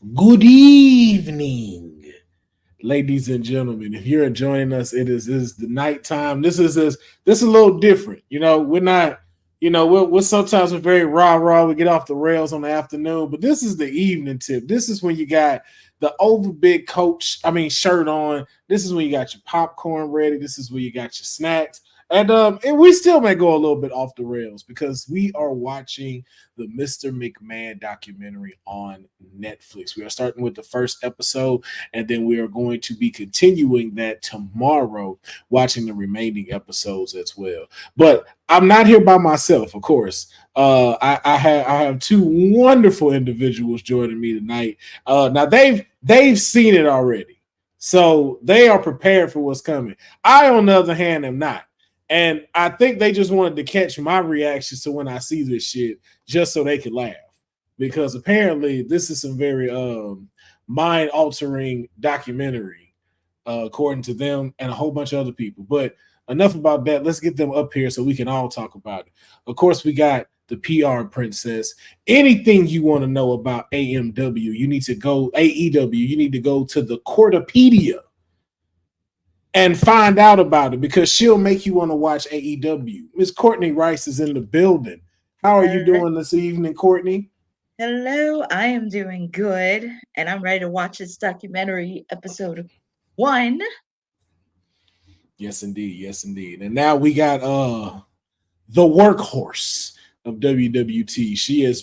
Good evening, ladies and gentlemen. If you're joining us, it is the nighttime. This is a little different. We're not. We're sometimes we're very raw. We get off the rails on the afternoon, but this is the evening tip. This is when you got the over big shirt on. This is when you got your popcorn ready. This is when you got your snacks. And we still may go a little bit off the rails because we are watching the Mr. McMahon documentary on Netflix. We are starting with the first episode, and then we are going to be continuing that tomorrow, watching the remaining episodes as well. But I'm not here by myself, of course. I have two wonderful individuals joining me tonight. Now they've seen it already, so they are prepared for what's coming. I, on the other hand, am not. And I think they just wanted to catch my reactions to when I see this shit just so they could laugh. Because apparently this is some very mind-altering documentary, according to them and a whole bunch of other people. But enough about that. Let's get them up here so we can all talk about it. Of course, we got the PR princess. Anything you want to know about AEW, you need to go to the Courtopedia and find out about it because she'll make you want to watch AEW. Miss Courtney Rice is in the building. How are you doing this evening, Courtney? Hello, I am doing good, and I'm ready to watch this documentary, episode 1. Yes, indeed. Yes, indeed. And now we got the workhorse of WWT. She has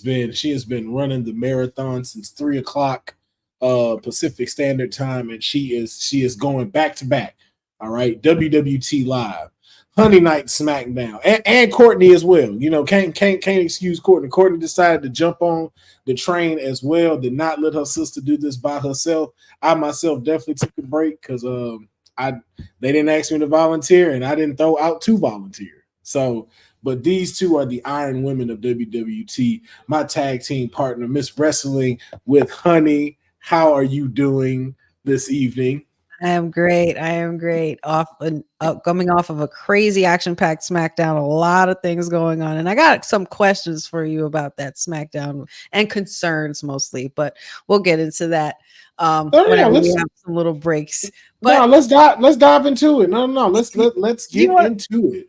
been running the marathon since 3:00 Pacific Standard Time, and she is going back to back. All right, WWT Live, Honey Night SmackDown, and Courtney as well. Can't excuse Courtney. Courtney decided to jump on the train as well. Did not let her sister do this by herself. I myself definitely took a break because they didn't ask me to volunteer, and I didn't throw out to volunteer. So, but these two are the Iron Women of WWT. My tag team partner, Miss Wrestling with Honey. How are you doing this evening? I am great. Coming off of a crazy action-packed SmackDown, a lot of things going on, and I got some questions for you about that SmackDown and concerns mostly, but we'll get into that whenever we have some little breaks. But let's dive into it. No, let's get into it. Let's do it.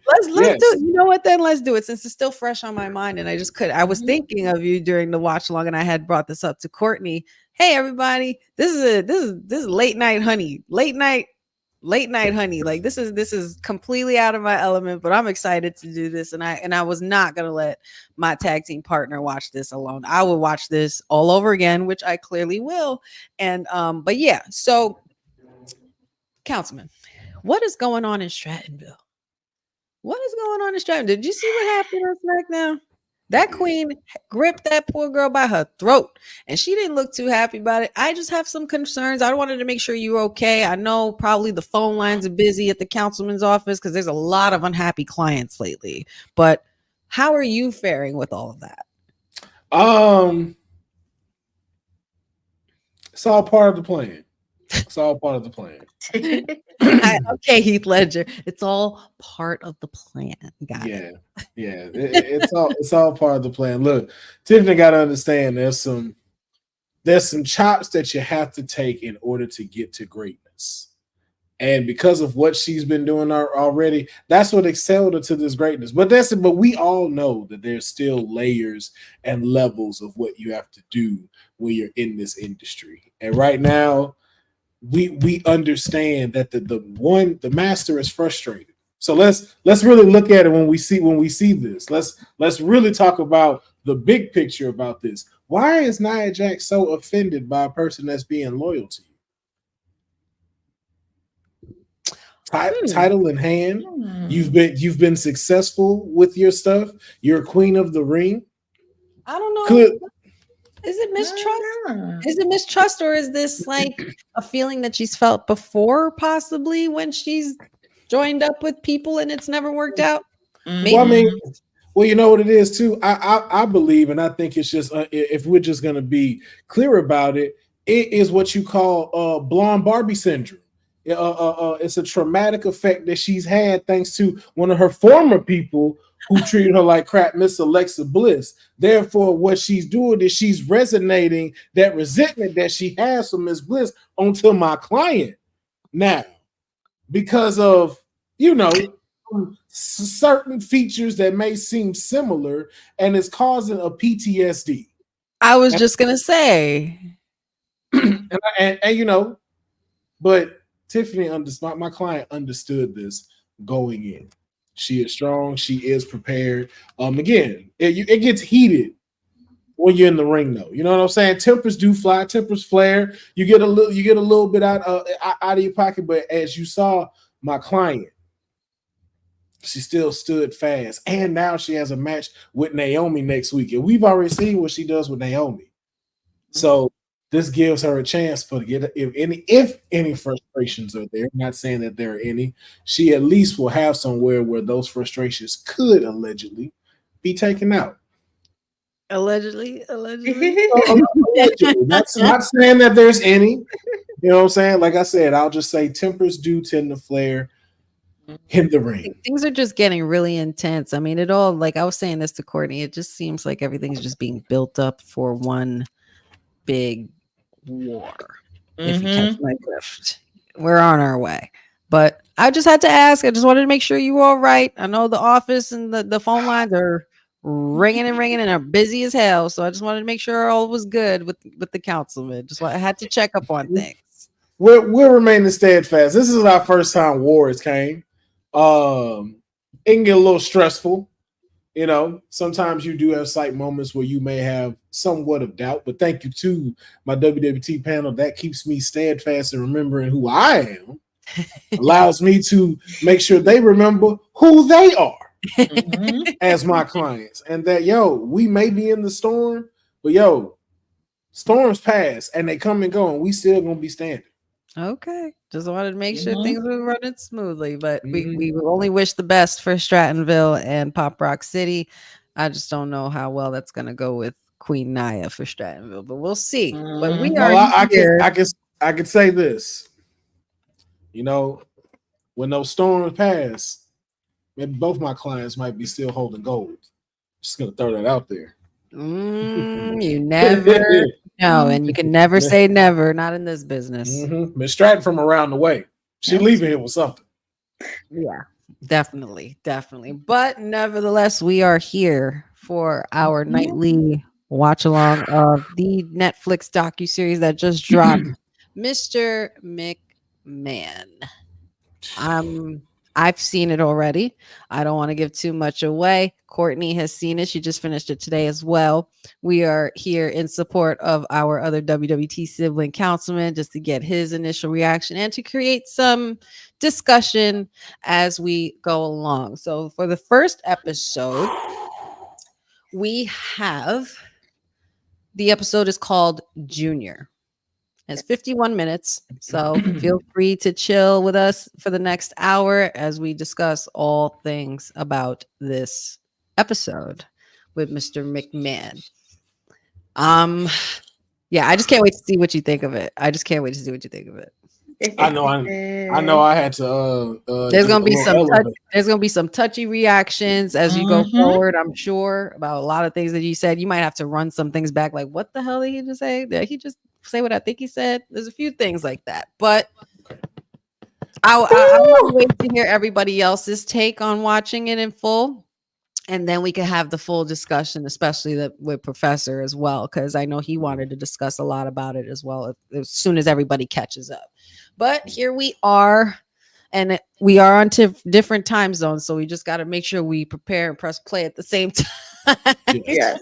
You know what? Then let's do it since it's still fresh on my mind, and I was thinking of you during the watch along, and I had brought this up to Courtney. Hey everybody, this is late night honey. Late night honey. Like this is completely out of my element, but I'm excited to do this. And I was not gonna let my tag team partner watch this alone. I will watch this all over again, which I clearly will. And but yeah, so Councilman, what is going on in Strattonville? What is going on in Strattonville? Did you see what happened on SmackDown? That queen gripped that poor girl by her throat, and she didn't look too happy about it. I just have some concerns. I wanted to make sure you're okay. I know probably the phone lines are busy at the councilman's office because there's a lot of unhappy clients lately. But how are you faring with all of that? It's all part of the plan. Okay, Heath Ledger. It's all part of the plan. Got it. Yeah. It's all part of the plan. Look, Tiffany got to understand there's some chops that you have to take in order to get to greatness. And because of what she's been doing already, that's what excelled her to this greatness. But we all know that there's still layers and levels of what you have to do when you're in this industry. And right now, we understand that the master is frustrated. So let's really look at it when we see this. Let's really talk about the big picture about this. Why is Nia Jax so offended by a person that's being loyal to you? Title in hand, you've been successful with your stuff. You're a queen of the ring. I don't know. Is it mistrust? Is it mistrust, or is this like a feeling that she's felt before, possibly when she's joined up with people and it's never worked out? Maybe. Well, you know what it is too. I believe, and I think it's just if we're just going to be clear about it, it is what you call blonde Barbie syndrome. It's a traumatic effect that she's had thanks to one of her former people who treated her like crap, Miss Alexa Bliss. Therefore, what she's doing is she's resonating that resentment that she has from Miss Bliss onto my client now, because of, you know, certain features that may seem similar, and it's causing a PTSD. I was just gonna say, and you know, but Tiffany my client understood this going in. She is strong. She is prepared. Again, it gets heated when you're in the ring, though. You know what I'm saying? Tempers do fly. Tempers flare. You get a little bit out of your pocket. But as you saw, my client, she still stood fast, and now she has a match with Naomi next week, and we've already seen what she does with Naomi. So this gives her a chance for if any frustrations are there. I'm not saying that there are any. She at least will have somewhere where those frustrations could allegedly be taken out. allegedly. Allegedly. That's not saying that there's any. You know what I'm saying? Like I said, I'll just say tempers do tend to flare in the ring. Things are just getting really intense. I mean, it all, like I was saying this to Courtney, it just seems like everything's just being built up for one big war. If you catch my drift, we're on our way. But I just had to ask. I just wanted to make sure you were all right. I know the office and the phone lines are ringing and are busy as hell. So I just wanted to make sure all was good with the councilman. I had to check up on things. We're remaining steadfast. This is our first time wars came. It can get a little stressful. You know, sometimes you do have slight moments where you may have somewhat of doubt, but thank you to my WWT panel. That keeps me steadfast in remembering who I am, allows me to make sure they remember who they are as my clients. And that, we may be in the storm, but storms pass and they come and go, and we still gonna be standing. Okay. Just wanted to make sure things were running smoothly, but we only wish the best for Strattonville and Pop Rock City. I just don't know how well that's going to go with Queen Naya for Strattonville, but we'll see. But we are here. I can say this. You know, when those storms pass, maybe both my clients might be still holding gold. Just going to throw that out there. You never know, and you can never say never, not in this business. Miss Stratton from around the way. She leaving here with something. Yeah, definitely. But nevertheless, we are here for our nightly watch along of the Netflix docuseries that just dropped, Mr. McMahon. I've seen it already. I don't want to give too much away. Courtney has seen it. She just finished it today as well. We are here in support of our other WWT sibling councilman, just to get his initial reaction and to create some discussion as we go along. So for the first episode, we have, the episode is called Junior. It's 51 minutes, so feel free to chill with us for the next hour as we discuss all things about this episode with Mr. McMahon. Yeah, I just can't wait to see what you think of it. I know I had to there's gonna be some touchy reactions as you go forward, I'm sure, about a lot of things that you said. You might have to run some things back, like, what the hell did he just say? Did he just say what I think he said? There's a few things like that, but I want to wait to hear everybody else's take on watching it in full, and then we can have the full discussion, especially with Professor as well, because I know he wanted to discuss a lot about it as well as soon as everybody catches up. But here we are, and we are on different time zones, so we just got to make sure we prepare and press play at the same time. Yes.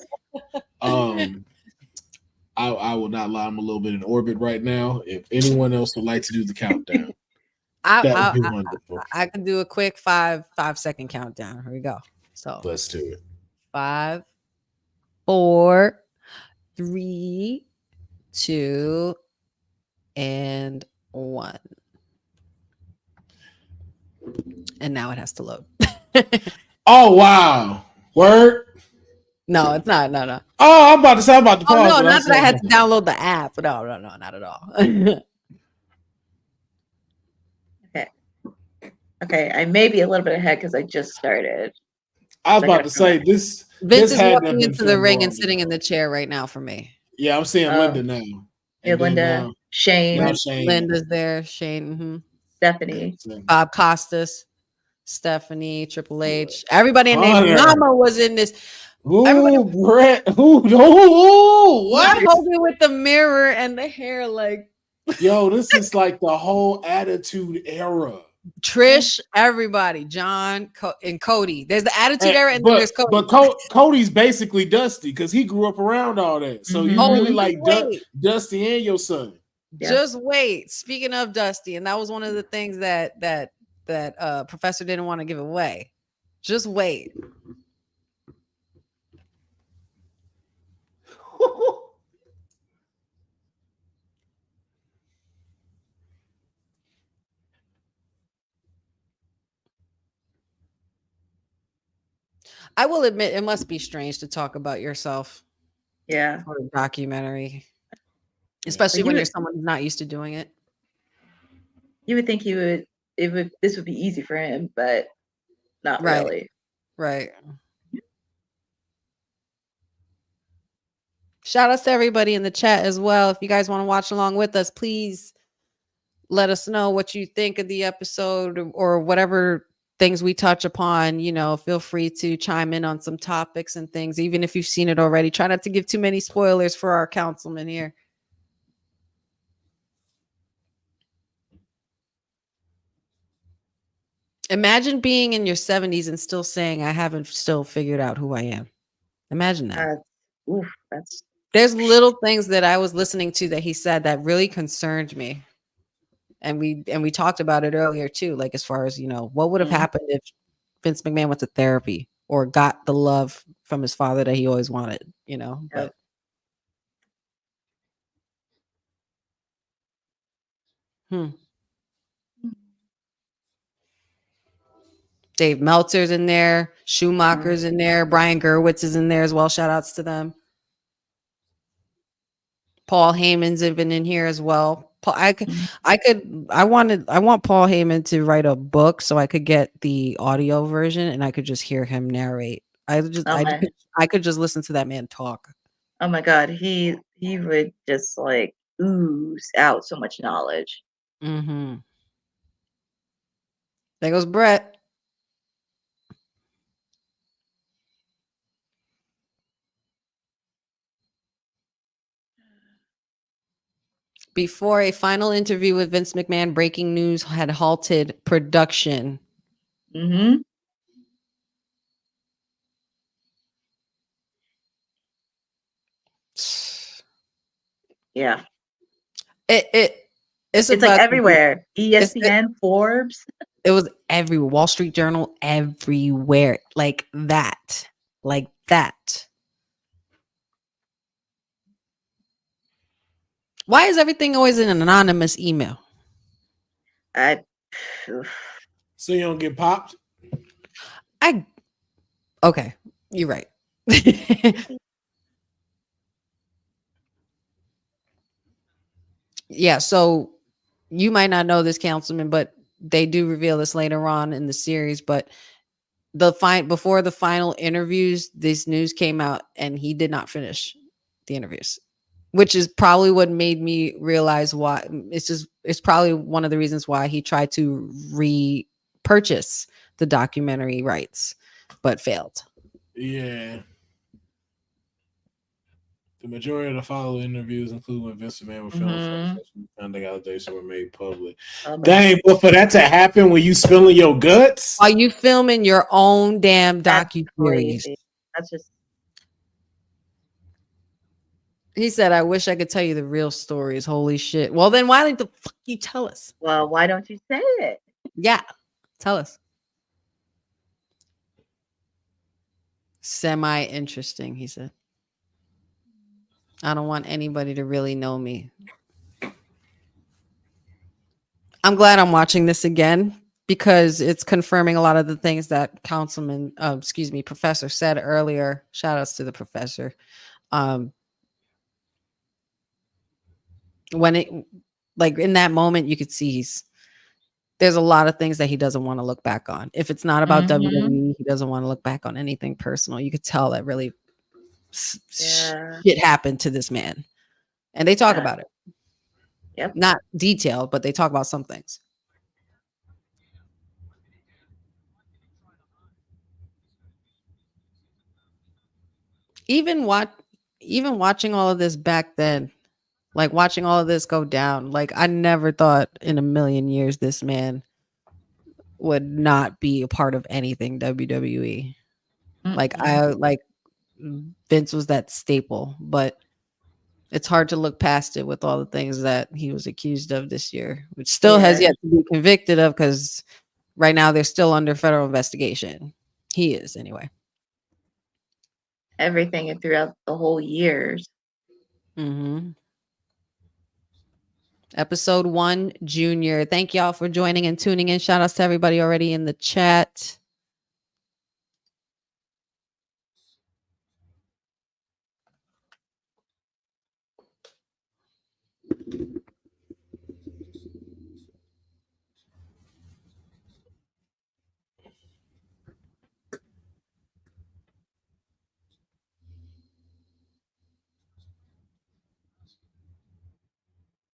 I will not lie. I'm a little bit in orbit right now. If anyone else would like to do the countdown, that would be wonderful. I can do a quick 5-second countdown. Here we go. So let's do it. 5, 4, 3, 2, and 1. And now it has to load. Oh wow! Word. No, it's not. No. Oh, I'm about to pause. Oh no, not that I had to download the app. No, not at all. Okay, I may be a little bit ahead because I just started. I was So I about gotta to film say it. this. Vince This is had to have walking been into the filmed ring long and sitting in ago. the chair right now for me. Yeah, I'm seeing Oh, Linda now, and then Yolanda, Shane, now Shane. Linda's there, Shane, Stephanie. So, Bob Costas, Stephanie, Triple H, everybody and their Hunter. mama was in this. Everybody Ooh, Brett. Ooh, Brett what? Hogan with the mirror and the hair, like Yo, this is like the whole Attitude Era. Trish, everybody, John and Cody. There's the Attitude Era, and then But there's Cody. Cody's basically Dusty because he grew up around all that. So you Oh, really Mhm. like wait. Dusty and your son. Yeah. Just wait. Speaking of Dusty, and that was one of the things that Professor didn't want to give away. Just wait. I will admit it must be strange to talk about yourself Yeah. for a documentary, especially when you're someone who's not used to doing it. You would think this would be easy for him, but not Right. really. Right. Shout outs to everybody in the chat as well. If you guys want to watch along with us, please let us know what you think of the episode or whatever things we touch upon. You know, feel free to chime in on some topics and things, even if you've seen it already. Try not to give too many spoilers for our councilman here. Imagine being in your 70s and still saying, I haven't still figured out who I am. Imagine that. That's There's little things that I was listening to that he said that really concerned me. And we talked about it earlier too, like as far as, you know, what would have happened if Vince McMahon went to therapy or got the love from his father that he always wanted, you know. But Dave Meltzer's in there, Schumacher's in there, Brian Gerwitz is in there as well. Shout outs to them. Paul Heyman's even in here as well. I want Paul Heyman to write a book so I could get the audio version and I could just hear him narrate. I could just listen to that man talk. Oh my God, he would just like ooze out so much knowledge. Mm-hmm. There goes Brett. Before a final interview with Vince McMahon, breaking news had halted production. Mm-hmm. Yeah. It's like everywhere. ESPN, Forbes. It was everywhere. Wall Street Journal, everywhere. Like that. Like that. Why is everything always in an anonymous email? So you don't get popped? Okay, you're right. Yeah, so you might not know this, councilman, but they do reveal this later on in the series. But before the final interviews, this news came out, and he did not finish the interviews, which is probably what made me realize why. It's probably one of the reasons why he tried to repurchase the documentary rights, but failed. Yeah. The majority of the follow interviews, including when Vince McMahon was filming, found allegations were made public. Dang, but for that to happen when you spilling your guts, are you filming your own damn docuseries? That's just. He said, "I wish I could tell you the real stories." Holy shit! Well, then why didn't the fuck you tell us? Well, why don't you say it? Yeah, tell us. Semi interesting, he said. I don't want anybody to really know me. I'm glad I'm watching this again because it's confirming a lot of the things that Professor said earlier. Shout outs to the professor. When it, like in that moment, you could see there's a lot of things that he doesn't want to look back on. If it's not about Mhm. WWE, he doesn't want to look back on anything personal. You could tell that really Yeah. shit happened to this man. And they talk Yeah. about it. Yep. Not detailed, but they talk about some things. Even watching all of this back then, like watching all of this go down, like I never thought in a million years this man would not be a part of anything WWE. Like Vince was that staple, but it's hard to look past it with all the things that he was accused of this year, which still has Yeah. yet to be convicted of because right now they're still under federal investigation. He is anyway. Everything and throughout the whole years. Mm-hmm. Episode 1, Junior. Thank y'all for joining and tuning in. Shout outs to everybody already in the chat.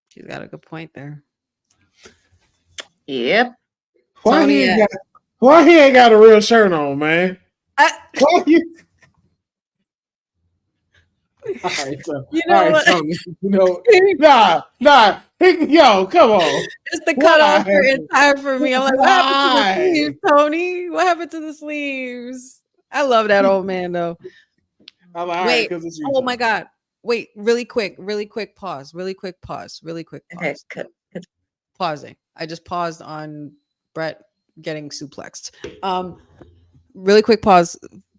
She's got a good point there. Yep. Why he ain't got a real shirt on, man? Why you? All right, so, You know what? Tony. You know, nah. Yo, come on. It's the cutoff in time for me. I'm like, what happened to the sleeves, Tony? What happened to the sleeves? I love that old man though. I'm like, wait, right, it's you, oh my God. Wait, really quick pause. Okay. Pausing. I just paused on Brett getting suplexed. Really quick pause.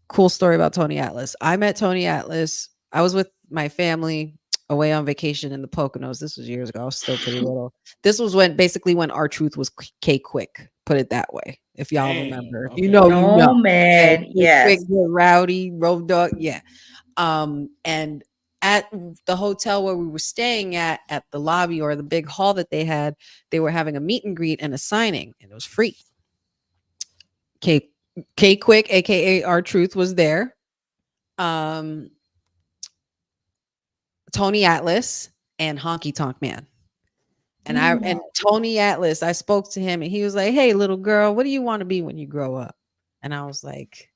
Cool story about Tony Atlas. I met Tony Atlas. I was with my family away on vacation in the Poconos. This was years ago. I was still pretty little. This was when R-Truth was K-Quick. Put it that way. If y'all remember, if you know, you know. Oh man, yes. Quick, rowdy, road dog. Yeah. And at the hotel where we were staying at the lobby or the big hall that they had, they were having a meet and greet and a signing, and it was free. K Quick, aka R-Truth, was there. Tony Atlas and Honky Tonk Man. And Tony Atlas, I spoke to him and he was like, "Hey, little girl, what do you want to be when you grow up?" And I was like,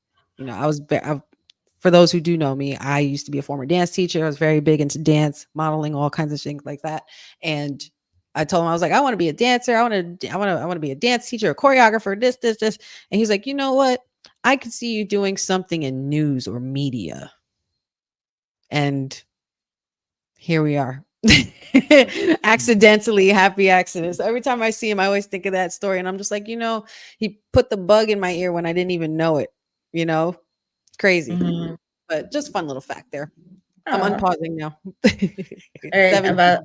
for those who do know me, I used to be a former dance teacher. I was very big into dance, modeling, all kinds of things like that. And I told him, I was like, I want to be a dancer. I want to be a dance teacher, a choreographer, this. And he's like, you know what? I could see you doing something in news or media. And here we are. Accidentally, happy accidents. Every time I see him, I always think of that story. And I'm just like, he put the bug in my ear when I didn't even know it. It's crazy. Mm-hmm. But just fun little fact there. I'm unpausing now. All right, about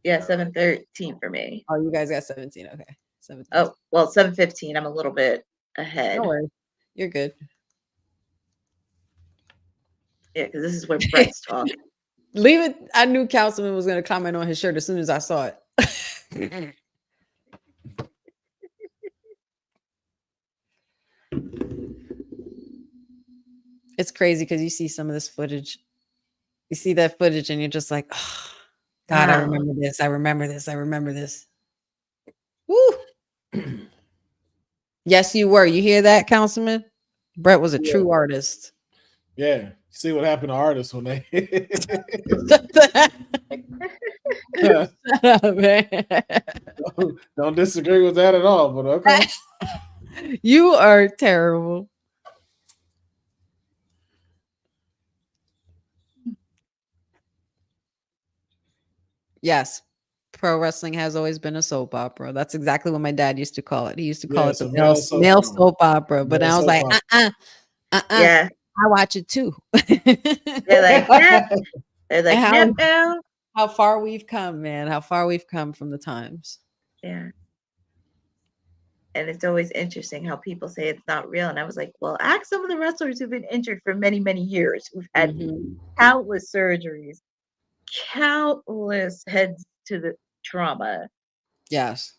7:13 for me. Oh, you guys got 17. Okay. 17. Oh, well, 7:15. I'm a little bit ahead. No worries. You're good. Yeah, because this is where Brett's talking. Leave it. I knew Councilman was going to comment on his shirt as soon as I saw it. It's crazy because you see some of this footage. You see that footage and you're just like, oh, God, I remember this. I remember this. Woo. Yes, you were. You hear that, Councilman? Brett was a true artist. Yeah. See what happened to artists when they Shut up, man. Don't disagree with that at all, but okay. You are terrible. Yes. Pro wrestling has always been a soap opera. That's exactly what my dad used to call it. He used to call it the male soap opera. But I was like, yeah, I watch it too. They're like, no. How far we've come, man. How far we've come from the times. Yeah. And it's always interesting how people say it's not real. And I was like, well, ask some of the wrestlers who've been injured for many, many years, who've had countless surgeries, countless heads to the trauma. Yes.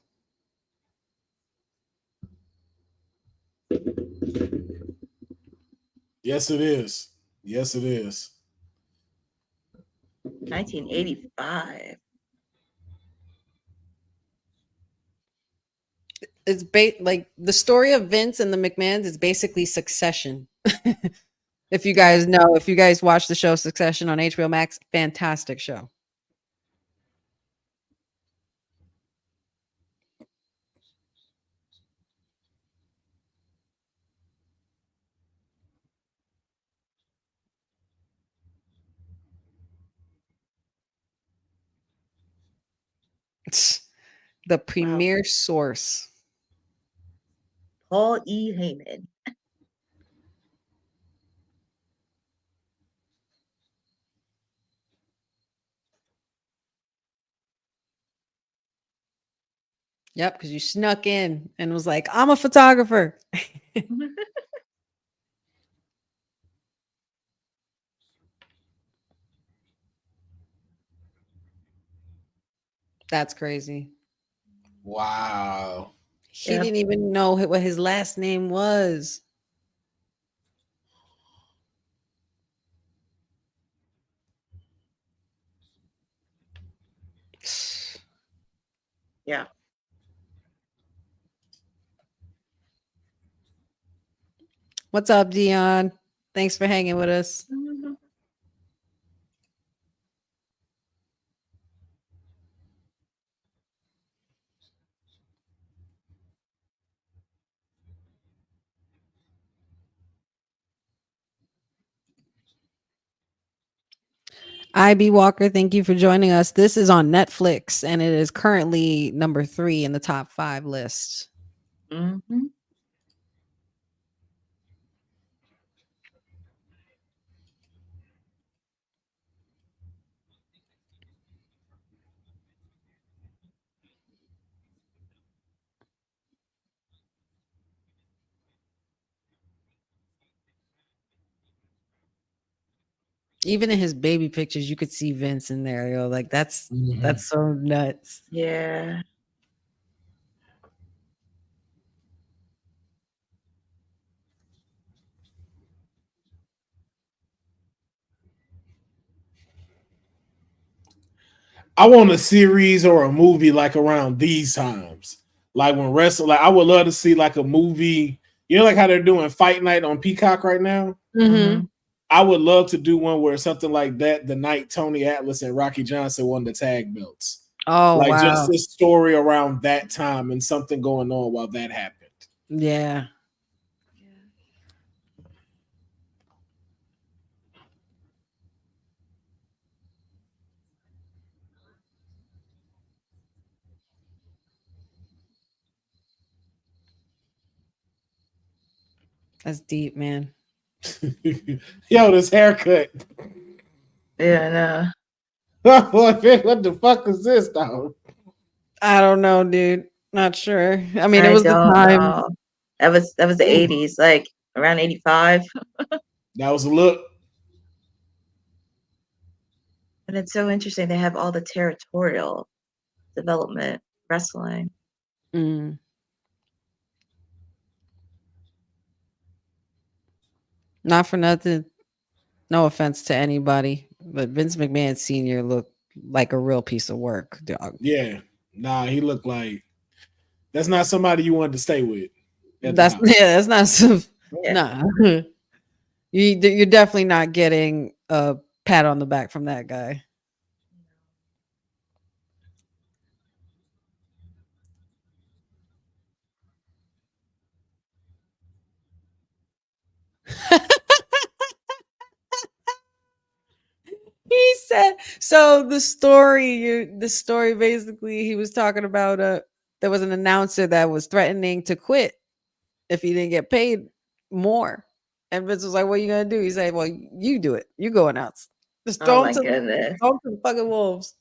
Yes, it is. Yes, it is. 1985. It's like the story of Vince and the McMahons is basically Succession. If you Yeah. guys know, if you guys watch the show Succession on HBO Max, fantastic show. The Wow. premier source. Paul E. Heyman. Yep, because you snuck in and was like, I'm a photographer. That's crazy. Wow. He Yep. didn't even know what his last name was. Yeah. What's up, Dion? Thanks for hanging with us. Mhm. IB Walker, thank you for joining us. This is on Netflix and it is currently number 3 in the top 5 list. Mhm. Even in his baby pictures, you could see Vince in there. Yo, like that's Mhm. that's so nuts. Yeah. I want a series or a movie like around these times. Like when wrestle, like I would love to see like a movie. You know, like how they're doing Fight Night on Peacock right now. Mm-hmm. Mhm. I would love to do one where something like that, the night Tony Atlas and Rocky Johnson won the tag belts. Oh Like just wow. this story around that time and something going on while that happened. Yeah. That's deep, man. Yo, this haircut. Yeah. What the fuck is this, dog? I don't know, dude. Not sure. I mean, it I was the don't time. know. That was the Ooh, 80s, like around 85. that was a look. And it's so interesting. They have all the territorial development wrestling. Mm, not for nothing. No offense to anybody, but Vince McMahon Sr. looked like a real piece of work, dog. Yeah. Nah, he looked like that's not somebody you wanted to stay with at the That's time. yeah, that's not some Yeah. nah. You're definitely not getting a pat on the back from that guy. He said so the story basically he was talking about there was an announcer that was threatening to quit if he didn't get paid more. And Vince was like, "What are you gonna do?" He said, "Well, you do it. You go announce. Just Oh my goodness. throw him to the fucking wolves."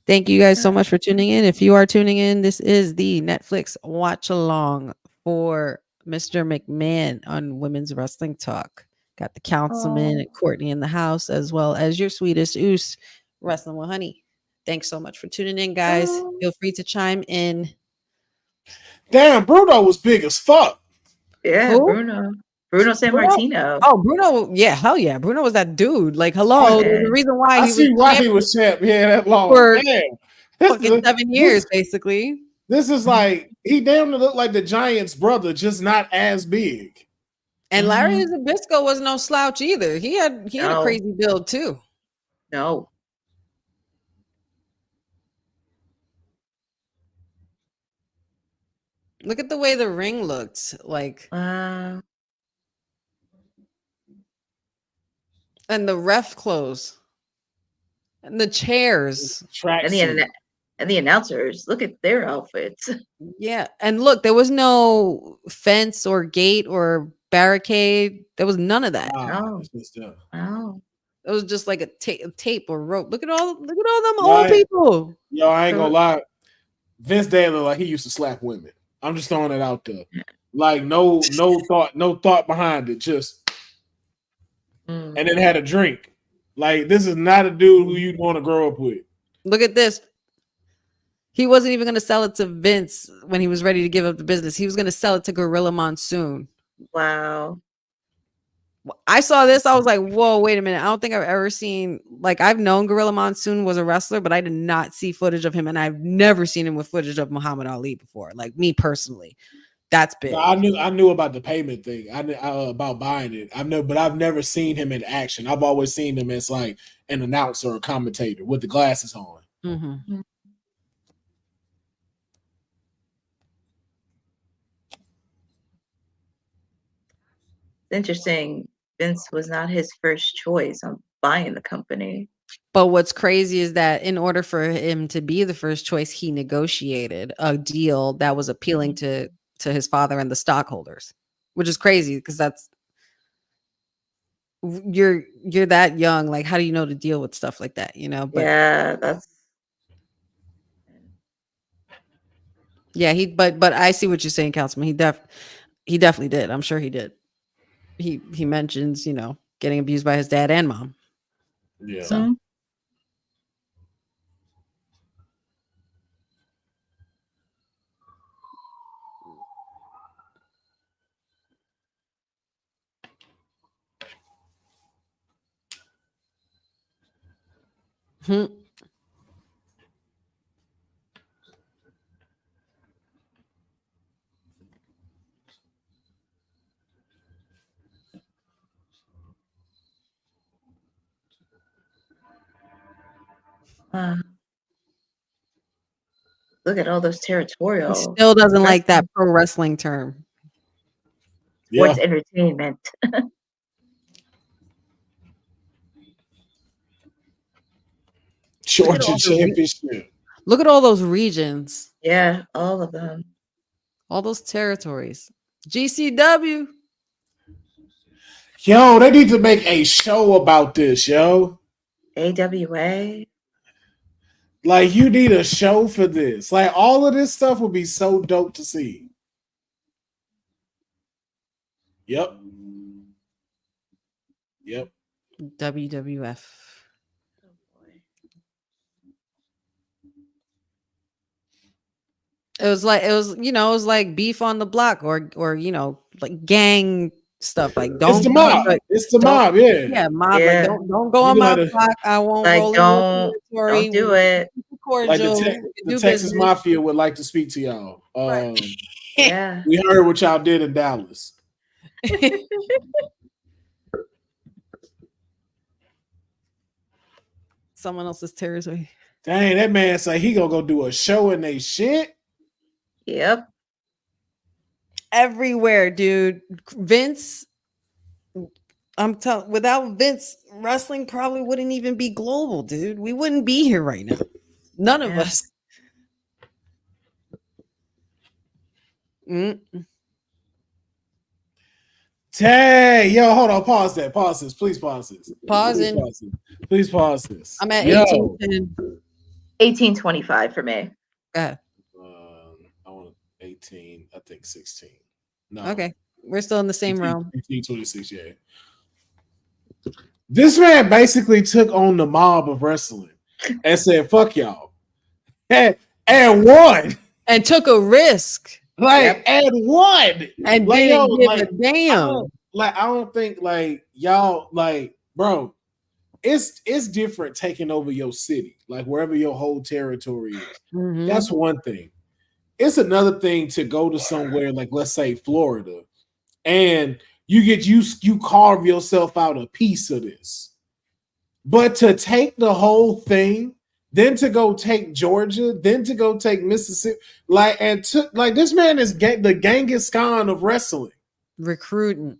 Thank you guys so much for tuning in. If you are tuning in, this is the Netflix watch along for Mr. McMahon on Women's Wrestling Talk. Got the councilman Oh, and Courtney in the house, as well as your sweetest Oos Wrestling with Honey. Thanks so much for tuning in, guys. oh. Feel free to chime in. Damn, Bruno was big as fuck. Yeah, Who? Bruno San Martino. Oh, Bruno. Yeah, hell yeah. Bruno was that dude. Like, I, hello. There's a reason why I he was see why champ he was champ. Yeah, that long. for Damn. fucking 7 years, basically. This is like he damn near looked like the Giants' brother, just not as big. And Larry Zbyszko was no slouch either. He had a crazy build too. No. Look at the way the ring looked. Like Wow. and the ref clothes. And the chairs. And the announcers, look at their outfits. Yeah. And look, there was no fence or gate or barricade. There was none of that. Oh. It was just like a tape or rope. Look at all them old people. Yo, I ain't gonna lie. Vince Dan looked like he used to slap women. I'm just throwing it out there. Like no thought behind it. Just and then had a drink. Like this is not a dude who you'd want to grow up with. Look at this. He wasn't even going to sell it to Vince when he was ready to give up the business. He was going to sell it to Gorilla Monsoon. Wow. I saw this. I was like, whoa, wait a minute. I don't think I've ever seen, like, I've known Gorilla Monsoon was a wrestler, but I did not see footage of him. And I've never seen him with footage of Muhammad Ali before. Like me personally. That's big. No, I knew about the payment thing. I knew about buying it. But I've never seen him in action. I've always seen him as like an announcer or commentator with the glasses on. Mm-hmm. Interesting. Vince was not his first choice on buying the company. But what's crazy is that in order for him to be the first choice, he negotiated a deal that was appealing to his father and the stockholders, which is crazy because that's you're that young. Like, how do you know to deal with stuff like that? You know? But yeah, that's but I see what you're saying, Councilman. He definitely did. I'm sure he did. He mentions, getting abused by his dad and mom. Yeah. So. Look at all those territorial. He still doesn't like that pro wrestling term. Sports entertainment. Georgia Championship. Look at all those regions. Yeah, all of them. All those territories. GCW. Yo, they need to make a show about this, yo. AWA. Like, you need a show for this. Like, all of this stuff would be so dope to see. Yep. WWF. It was like beef on the block or like gang stuff. Like it's the mob. It's the mob, yeah. Yeah, mob. Yeah. Like, don't go on my block. I won't like, roll don't do it. Like the Texas Mafia would like to speak to y'all. Right. Yeah. We heard what y'all did in Dallas. Someone else's territory. Dang, that man say he gonna go do a show and they shit. Yep. Everywhere, dude. Vince, I'm telling, without Vince, wrestling probably wouldn't even be global, dude. We wouldn't be here right now. None of us. Tay, yo, hold on. Pause that. Pause this. Please pause this. Pausing. Please pause this. I'm at 18. 1825 for me. Go ahead. I want 18. I think 16. No. Okay. We're still in the same realm. 26, yeah. This man basically took on the mob of wrestling and said, fuck y'all. And won. And took a risk. Like, Yep. add one. And Like, yo, didn't give a like, damn. I don't think like y'all like, bro. It's different taking over your city, like wherever your whole territory is. Mhm. That's one thing. It's another thing to go to somewhere like, let's say, Florida, and you carve yourself out a piece of this. But to take the whole thing, then to go take Georgia, then to go take Mississippi, like, and to like, this man is the Genghis Khan of wrestling. Recruitment.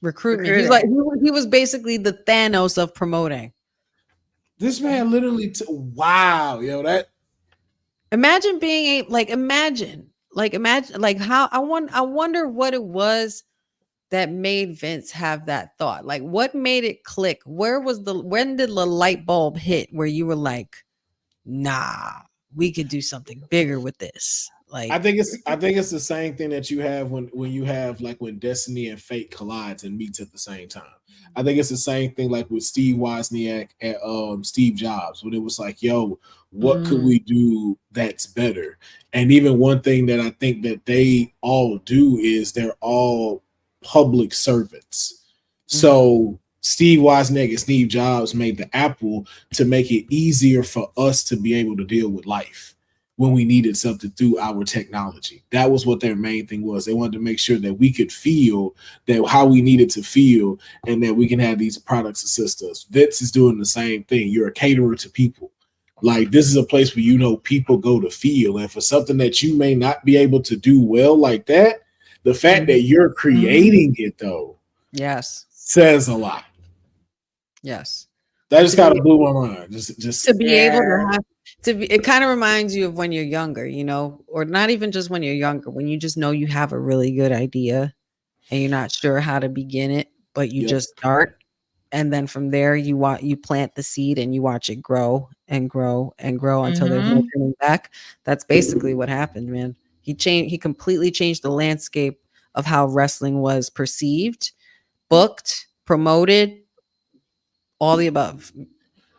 He's like Recruiting. he was basically the Thanos of promoting. This man literally, wow, yo, that Imagine being imagine like how I wonder what it was that made Vince have that thought. Like what made it click? When did the light bulb hit where you were like, nah, we could do something bigger with this? Like I think it's the same thing that you have when you have like when destiny and fate collides and meets at the same time. I think it's the same thing like with Steve Wozniak and Steve Jobs when it was like, yo, what could we do that's better? And even one thing that I think that they all do is they're all public servants. So Steve Wozniak and Steve Jobs made the Apple to make it easier for us to be able to deal with life when we needed something through our technology. That was what their main thing was. They wanted to make sure that we could feel that how we needed to feel and that we can have these products assist us. Vince is doing the same thing. You're a caterer to people. Like this is a place where you know people go to feel. And for something that you may not be able to do well like that, the fact that you're creating it though yes. says a lot. Yes. That just kind of blew my mind. Just To be able to Yeah. have it kind of reminds you of when you're younger, you know, or not even just when you're younger, when you just know you have a really good idea and you're not sure how to begin it, but you Yep. just start. And then from there, you plant the seed and you watch it grow and grow and grow until there's no Mhm. turning back. That's basically what happened, man. He completely changed the landscape of how wrestling was perceived, booked, promoted, all the above.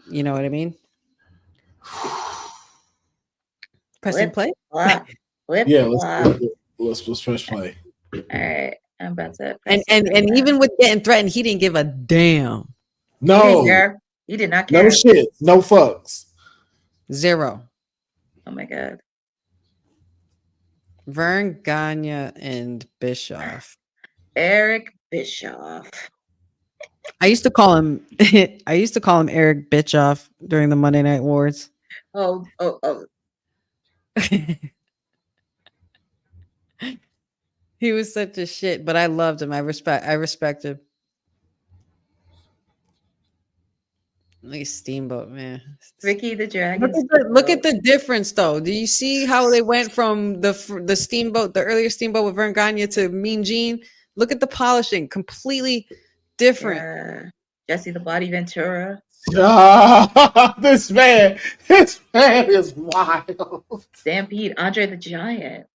You know what I mean? Pressing Flip play. flop. Flip Yeah, flop. let's press play. All right. I'm about to And press the and play and now. even with getting threatened, he didn't give a damn. He didn't No, care. He did not no care. shit, no fucks. Zero. Oh my god. Vern Gagne and Bischoff. Eric Bischoff. I used to call him I used to call him Eric Bischoff during the Monday Night Wars. Oh. He was such a shit, but I loved him. I respect him. Like Steamboat, man. Ricky the Dragon Look at Steamboat. the difference, though. Do you see how they went from the Steamboat, the earlier Steamboat with Vern Gagne to Mean Gene? Look at the polishing, completely different. Yeah. Jesse the Body Ventura. This man is wild. Stampede. Andre the Giant.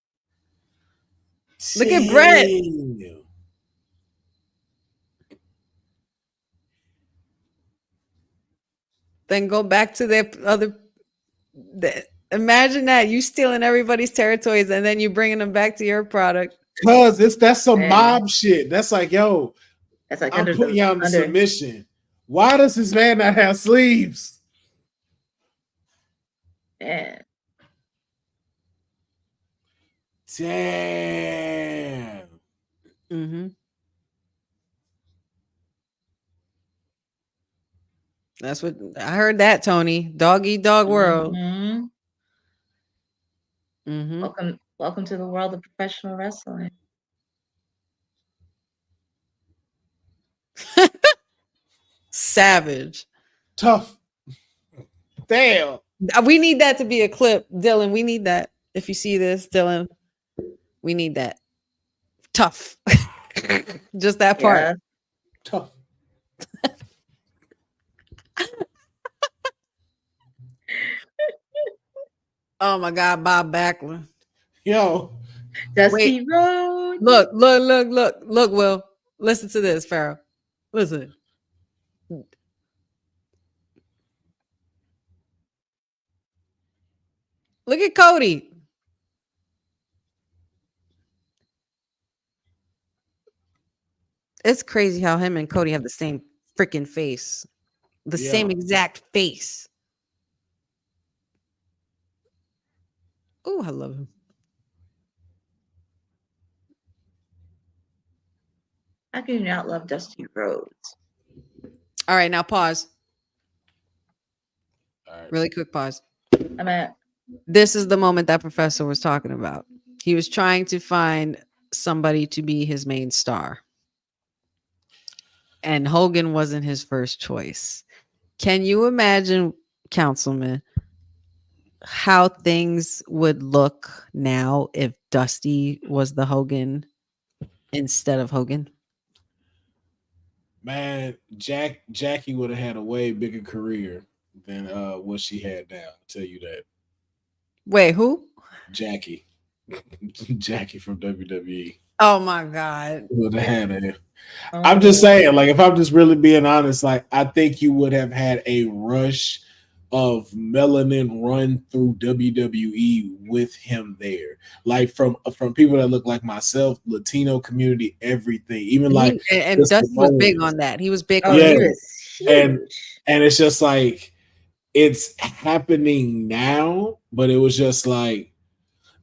Look at Brett. Dang. Then go back to their other. Imagine that you stealing everybody's territories and then you bringing them back to your product. Cause that's some Man. mob shit. That's like, yo, That's like I'm under putting the you on the under. submission. Why does this man not have sleeves? Man. Damn. Mm-hmm. That's what I heard. That Tony, dog eat dog world. Mhm. Mm-hmm. Welcome to the world of professional wrestling. Savage. Tough. Damn. We need that to be a clip, Dylan. We need that. If you see this, Dylan, we need that. Tough. Just that part. Yeah. Tough. Oh my God, Bob Backlund. Yo. Dusty Road. Look, Will. Listen to this, Pharaoh. Listen. Look at Cody. It's crazy how him and Cody have the same freaking face. The Yeah, same exact face. Oh, I love him. How can you not love Dusty Rhodes? All right, now pause. all right. Really quick pause. I'm at This is the moment that Professor was talking about. He was trying to find somebody to be his main star. And Hogan wasn't his first choice. Can you imagine, Councilman, how things would look now if Dusty was the Hogan instead of Hogan? Man, Jackie would have had a way bigger career than what she had now. I'll tell you that. Wait, who? Jackie. Jackie from WWE Oh my God. would have had a. I'm just oh, saying, like, if I'm just really being honest, like, I think you would have had a rush of melanin run through WWE with him there, like from people that look like myself, Latino community, everything, even like And the Dusty was big Samoans. on that. He was big oh, on Yeah, he unity. was and huge. it's just like it's happening now, but it was just like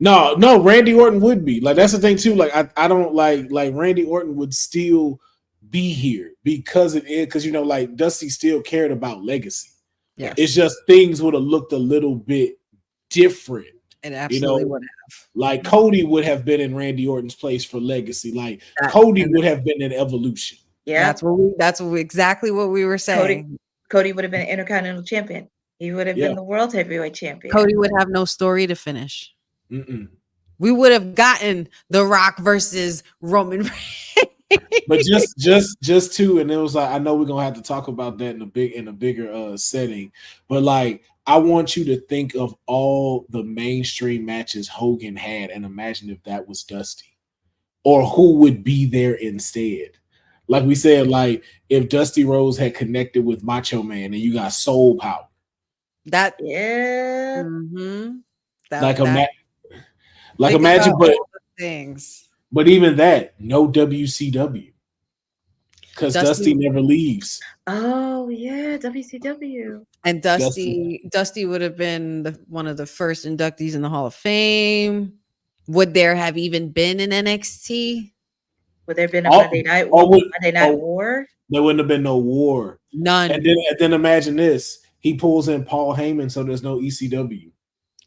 no, Randy Orton would be like that's the thing too. Like I don't like Randy Orton would still be here because it is because like Dusty still cared about legacy. It's Yes, just things would have looked a little bit different, it you absolutely know. would Like Cody would have been in Randy Orton's place for legacy. Like have. Cody And would have been in Evolution. Yeah, exactly what we were Cody. saying. Cody would have been Intercontinental Champion. He would have Yeah. been the World Heavyweight Champion. Cody would have no story to finish. Mm-mm. We would have gotten The Rock versus Roman Reigns. But just too, and it was like I know we're gonna have to talk about that in a bigger setting, but like I want you to think of all the mainstream matches Hogan had and imagine if that was Dusty or who would be there instead. Like we said, like if Dusty Rhodes had connected with Macho Man and you got Soul Power, That Yeah, like a that like think about imagine, all the things. but even that no WCW because Dusty Dusty never leaves. oh yeah, WCW. and Dusty. Dusty would have been one of the first inductees in the Hall of Fame. Would there have even been an NXT? Would there have been a All, Monday Night all would, Monday Night War? there wouldn't have been no war. None. And then imagine this: he pulls in Paul Heyman, so there's no ECW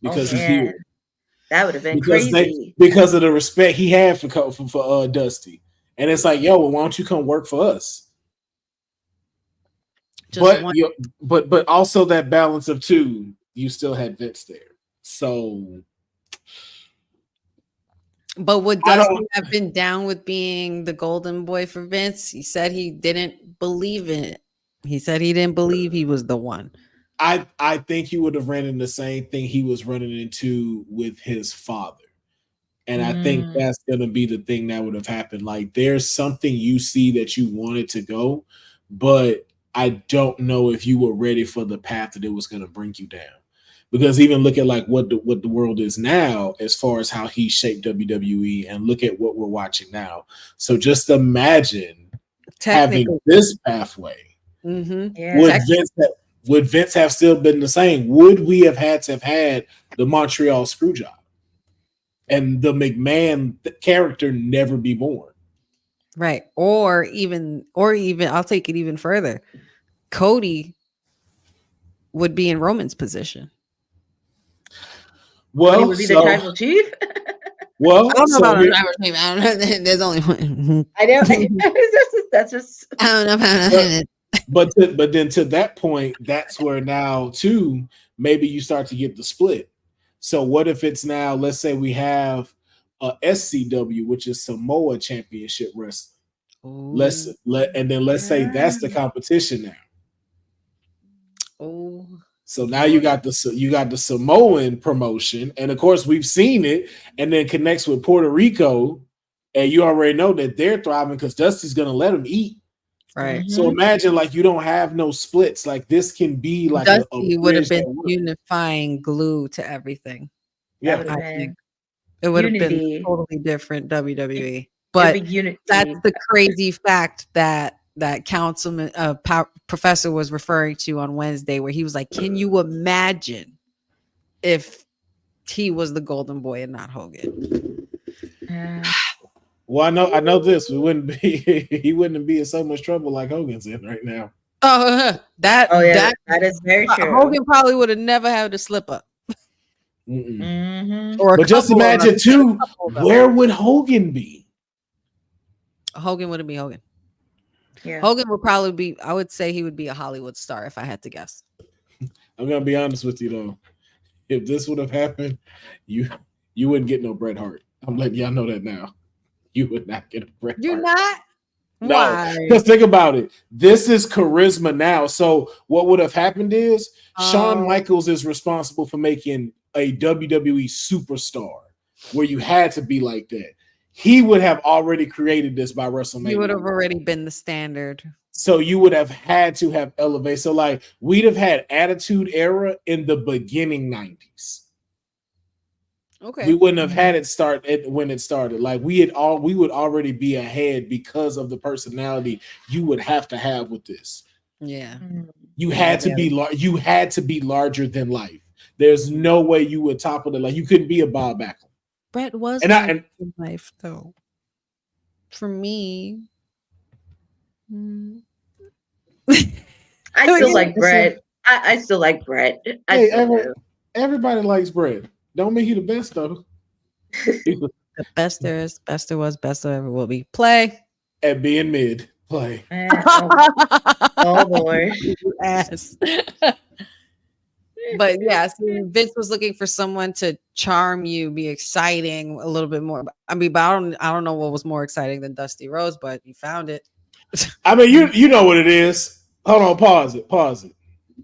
because he's Man, here that would have been because crazy. because of the respect he had for Dusty, and it's like, yo, well, why don't you come work for us? But also that balance of two, you still had Vince there, so. But would Dusty have been down with being the golden boy for Vince? He said he didn't believe in it. He said he didn't believe he was the one. I think he would have ran into the same thing he was running into with his father. And I think that's going to be the thing that would have happened. Like there's something you see that you wanted to go, but I don't know if you were ready for the path that it was going to bring you down. Because even look at like what the world is now as far as how he shaped WWE and look at what we're watching now. So just imagine having this pathway. Yeah. Would Vince have still been the same? Would we have had to have had the Montreal Screwjob and the McMahon character never be born? Right. Or even I'll take it even further. Cody would be in Roman's position. Well, Cody would be the tribal chief. Well, I don't know about a tribal chief. I don't know. There's only one. I know. That's just. I don't know about but then to that point, that's where now too maybe you start to get the split. So what if it's now? Let's say we have a SCW, which is Samoa Championship Wrestling. Let's say that's the competition now. Oh. So now you got the Samoan promotion, and of course we've seen it, and then connects with Puerto Rico, and you already know that they're thriving because Dusty's gonna let them eat. Right. So imagine like you don't have no splits. Like this can be like Dusty would have been unifying glue to everything. Yeah, I think it would have been totally different WWE. But big unity. that's the crazy fact that councilman professor was referring to on Wednesday, where he was like, "Can you imagine if he was the golden boy and not Hogan?" Well, I know this. We wouldn't be he wouldn't be in so much trouble like Hogan's in right now. Oh, that is very true. Hogan probably would have never had a slip up. Mm-hmm. But just imagine too, where would Hogan be? Hogan wouldn't be Hogan. Yeah. Hogan would probably be, I would say he would be a Hollywood star if I had to guess. I'm gonna be honest with you though. If this would have happened, you wouldn't get no Bret Hart. I'm letting y'all know that now. You would not get a Bret Hart. You're not? No, why? because think about it. This is charisma now. So what would have happened is Shawn Michaels is responsible for making a WWE superstar where you had to be like that. He would have already created this by WrestleMania. He would have already been the standard. So you would have had to have elevated. So like we'd have had Attitude Era in the beginning 90s. Okay. We wouldn't have had it start when it started. Like we would already be ahead because of the personality you would have to have with this. Yeah. You had to be you had to be larger than life. There's no way you would topple it. Like you couldn't be a Bob Backlund. Bret was and life though. For me. I still like Bret. I still like Bret. Everybody likes Bret. Don't make you the best though. The best there is, best there was, best there ever will be. Play. At being mid. Play. Oh boy. Ass. But yeah, so Vince was looking for someone to charm you, be exciting a little bit more. I mean, but I don't know what was more exciting than Dusty Rhodes, but you found it. I mean, you know what it is. Hold on, pause it.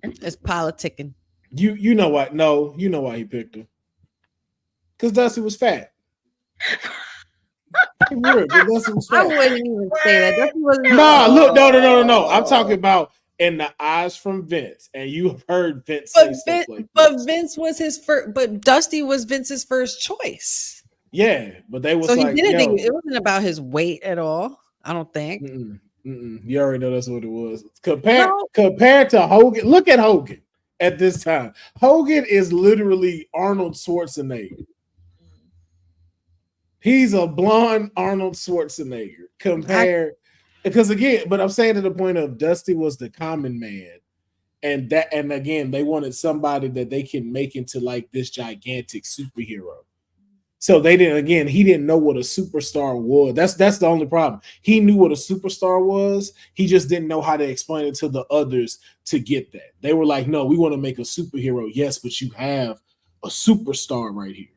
It's politicking. You know what? No, you know why he picked him. Because Dusty was fat. Dusty was fat. I wouldn't even say that. Dusty wasn't. Look, no. I'm talking about in the eyes from Vince, and you have heard Vince say stuff like but Vince was his first. But Dusty was Vince's first choice. Yeah, but they was so like, he didn't think it wasn't about his weight at all. I don't think. You already know that's what it was. Compared to Hogan, look at Hogan at this time. Hogan is literally Arnold Schwarzenegger. He's a blonde Arnold Schwarzenegger because again, but I'm saying to the point of Dusty was the common man, and again, they wanted somebody that they can make into like this gigantic superhero. So he didn't know what a superstar was. That's the only problem. He knew what a superstar was. He just didn't know how to explain it to the others to get that. They were like, no, we want to make a superhero. Yes, but you have a superstar right here.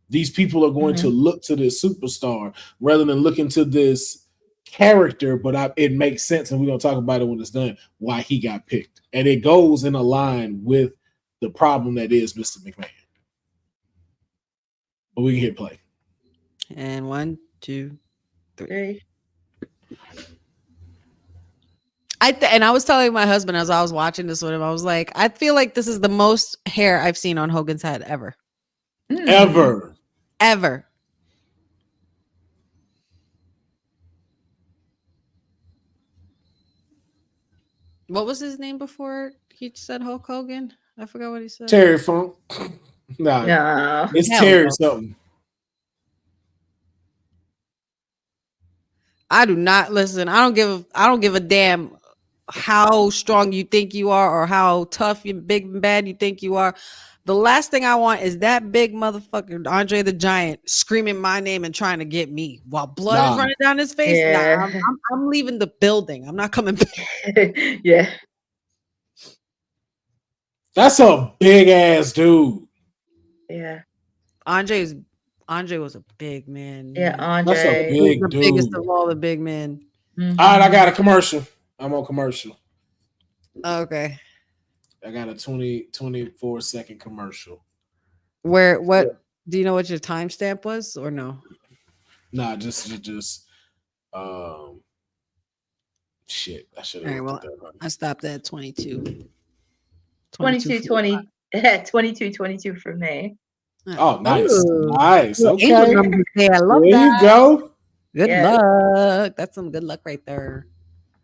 These people are going to look to this superstar rather than looking to this character, but it makes sense, and we're going to talk about it when it's done, why he got picked. And it goes in a line with the problem that is Mr. McMahon. But we can hit play. And 1, 2, 3. I was telling my husband as I was watching this with him, I was like, I feel like this is the most hair I've seen on Hogan's head ever. Ever. What was his name before he said Hulk Hogan? I forgot what he said. Terry Funk. No. It's Terry something. I do not listen. I don't give a damn how strong you think you are or how tough and big and bad you think you are. The last thing I want is that big motherfucker Andre the Giant screaming my name and trying to get me while blood is running down his face. Yeah. I'm leaving the building. I'm not coming back. Yeah. That's a big ass dude. Yeah. Andre was a big man. Yeah, Andre. That's a big dude. Biggest of all the big men. All right, I got a commercial. I'm on commercial. Okay. I got a 24 second commercial. Do you know what your timestamp was or no? Nah, just shit. I should have. All right, well, I stopped at 22. 22 for me. Oh, nice. Nice. Okay. I love there that. you go. Good Yeah. luck. That's some good luck right there.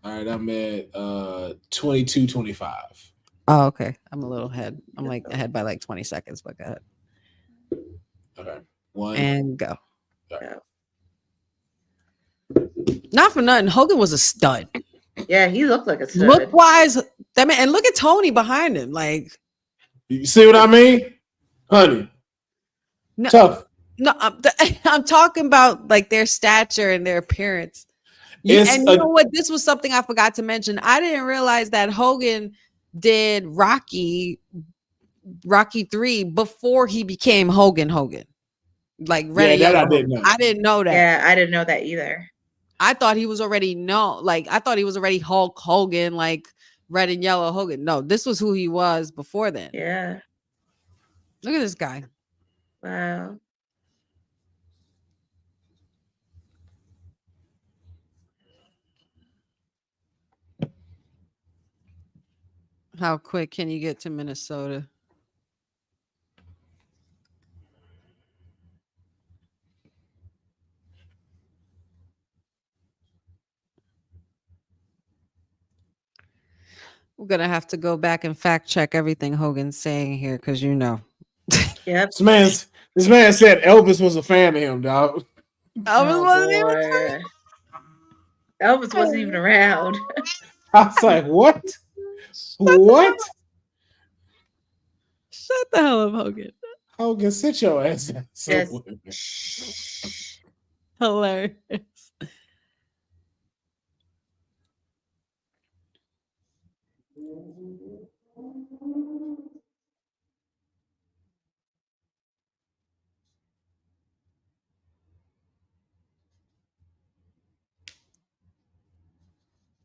All right, I'm at 22-25. Oh, okay. I'm a little ahead. I'm like ahead by like 20 seconds, but go ahead. Okay, one. And go. Yeah. Not for nothing. Hogan was a stud. Yeah, he looked like a Look stud. wise, that man, and look at Tony behind him. Like, You see what I mean, honey? no, Tough. no, I'm talking about like their stature and their appearance. It's And you know what? This was something I forgot to mention. I didn't realize that Hogan did Rocky 3 before he became Hogan. Like red and that yellow. I didn't know. I didn't know that. Yeah, I didn't know that either. I thought he was already I thought he was already Hulk Hogan, like red and yellow Hogan. No, this was who he was before then. Yeah. Look at this guy. Wow. How quick can you get to Minnesota? We're gonna have to go back and fact check everything Hogan's saying here because you know. Yep. This man said Elvis was a fan of him, dog. Elvis wasn't even boy. Elvis wasn't even around. I was like, what? What? Shut the hell up, Hogan. Hogan, sit your ass down. Yes. Hilarious.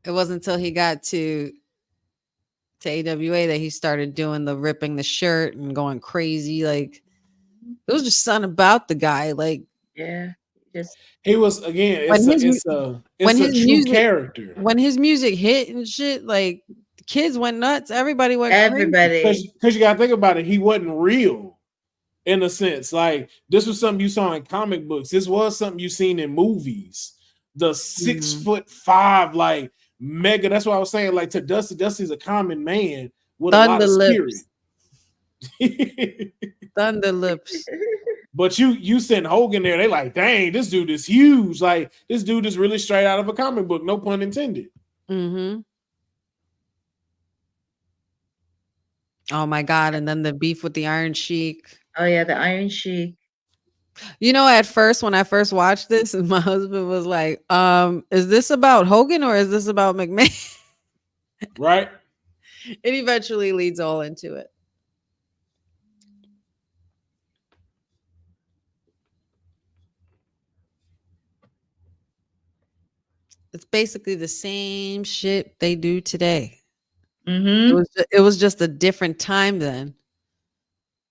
It wasn't until he got to AWA that he started doing the ripping the shirt and going crazy. Like, it was just something about the guy. Like, Yeah. Just he was again. When It's his- a when his true music- character. when his music hit and shit, like the kids went nuts. Everybody went crazy. everybody. Because you gotta think about it, he wasn't real in a sense. Like this was something you saw in comic books. This was something you seen in movies. The 6'5", like mega. That's what I was saying. Like to Dusty, Dusty's a common man with Thunder a lot of lips. spirit. Thunder lips. But you send Hogan there, they like, dang, this dude is huge. Like this dude is really straight out of a comic book. No pun intended. Mm-hmm. Oh my God. And then the beef with the Iron Sheik. Oh yeah, the Iron Sheik. You know, at first, when I first watched this, and my husband was like, is this about Hogan or is this about McMahon? Right? It eventually leads all into it. It's basically the same shit they do today. Mm-hmm. It was just a different time then.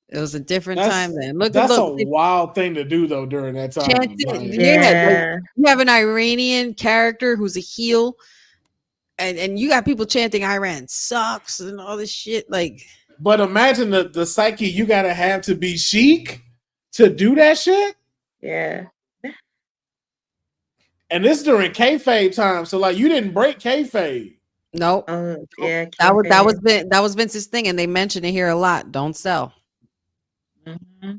It was a different time then. Look, a wild thing to do though during that time. Yeah. You have an Iranian character who's a heel, and you got people chanting Iran sucks and all this shit. Like, but imagine the psyche you gotta have to be chic to do that shit. Yeah. And this during kayfabe time, so like you didn't break kayfabe. Nope. Oh yeah. That was Vince's thing, and they mention it here a lot. Don't sell. Mm-hmm.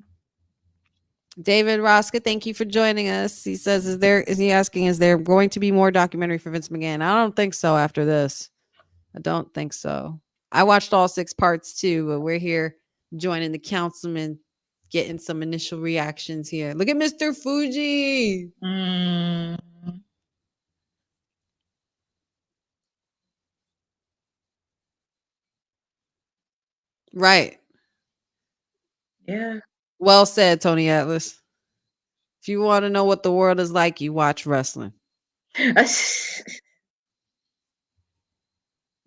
David Rosca, thank you for joining us. He says, is there going to be more documentary for Vince McMahon? I don't think so after this. I don't think so. I watched all 6 parts too, but we're here joining the councilman, getting some initial reactions here. Look at Mr. Fuji. Mm. Right. Yeah. Well said, Tony Atlas. If you want to know what the world is like, you watch wrestling.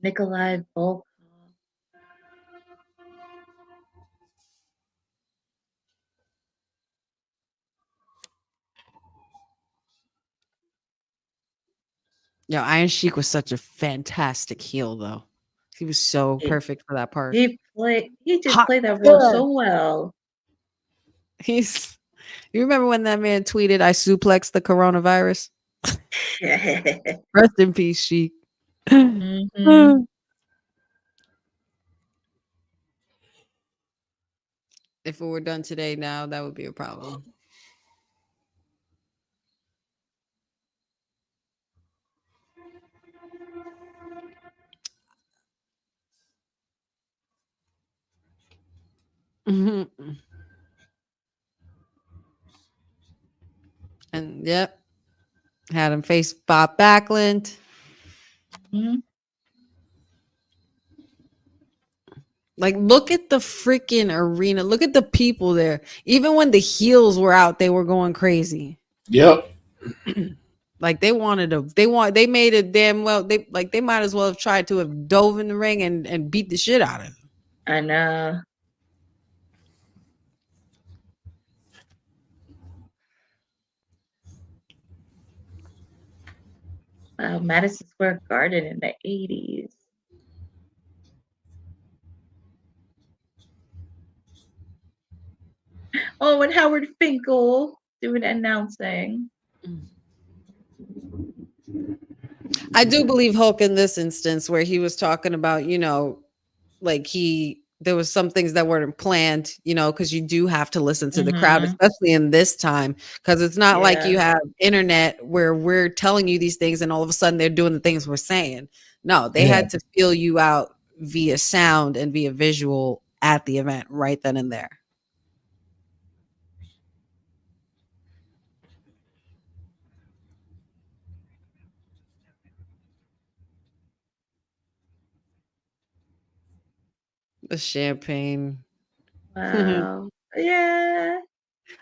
Nikolai Volkov. Yeah, Iron Sheik was such a fantastic heel, though. He was so perfect for that part. He just played that role so well. You remember when that man tweeted, "I suplexed the coronavirus"? Rest in peace, Sheik. Mm-hmm. If it were done today now, that would be a problem. Mhm. And yep, had him face Bob Backlund. Mm-hmm. Like, look at the freaking arena. Look at the people there. Even when the heels were out, they were going crazy. Yep. Like they made it damn well. They might as well have tried to have dove in the ring and beat the shit out of him. I know. Wow, Madison Square Garden in the 80s. Oh, and Howard Finkel doing announcing. I do believe Hulk in this instance where he was talking about, like there was some things that weren't planned, because you do have to listen to the crowd, Mm-hmm. especially in this time, because it's not like Yeah. you have internet where we're telling you these things and all of a sudden they're doing the things we're saying. No, they Yeah. had to feel you out via sound and via visual at the event right then and there. The champagne. Wow. Yeah.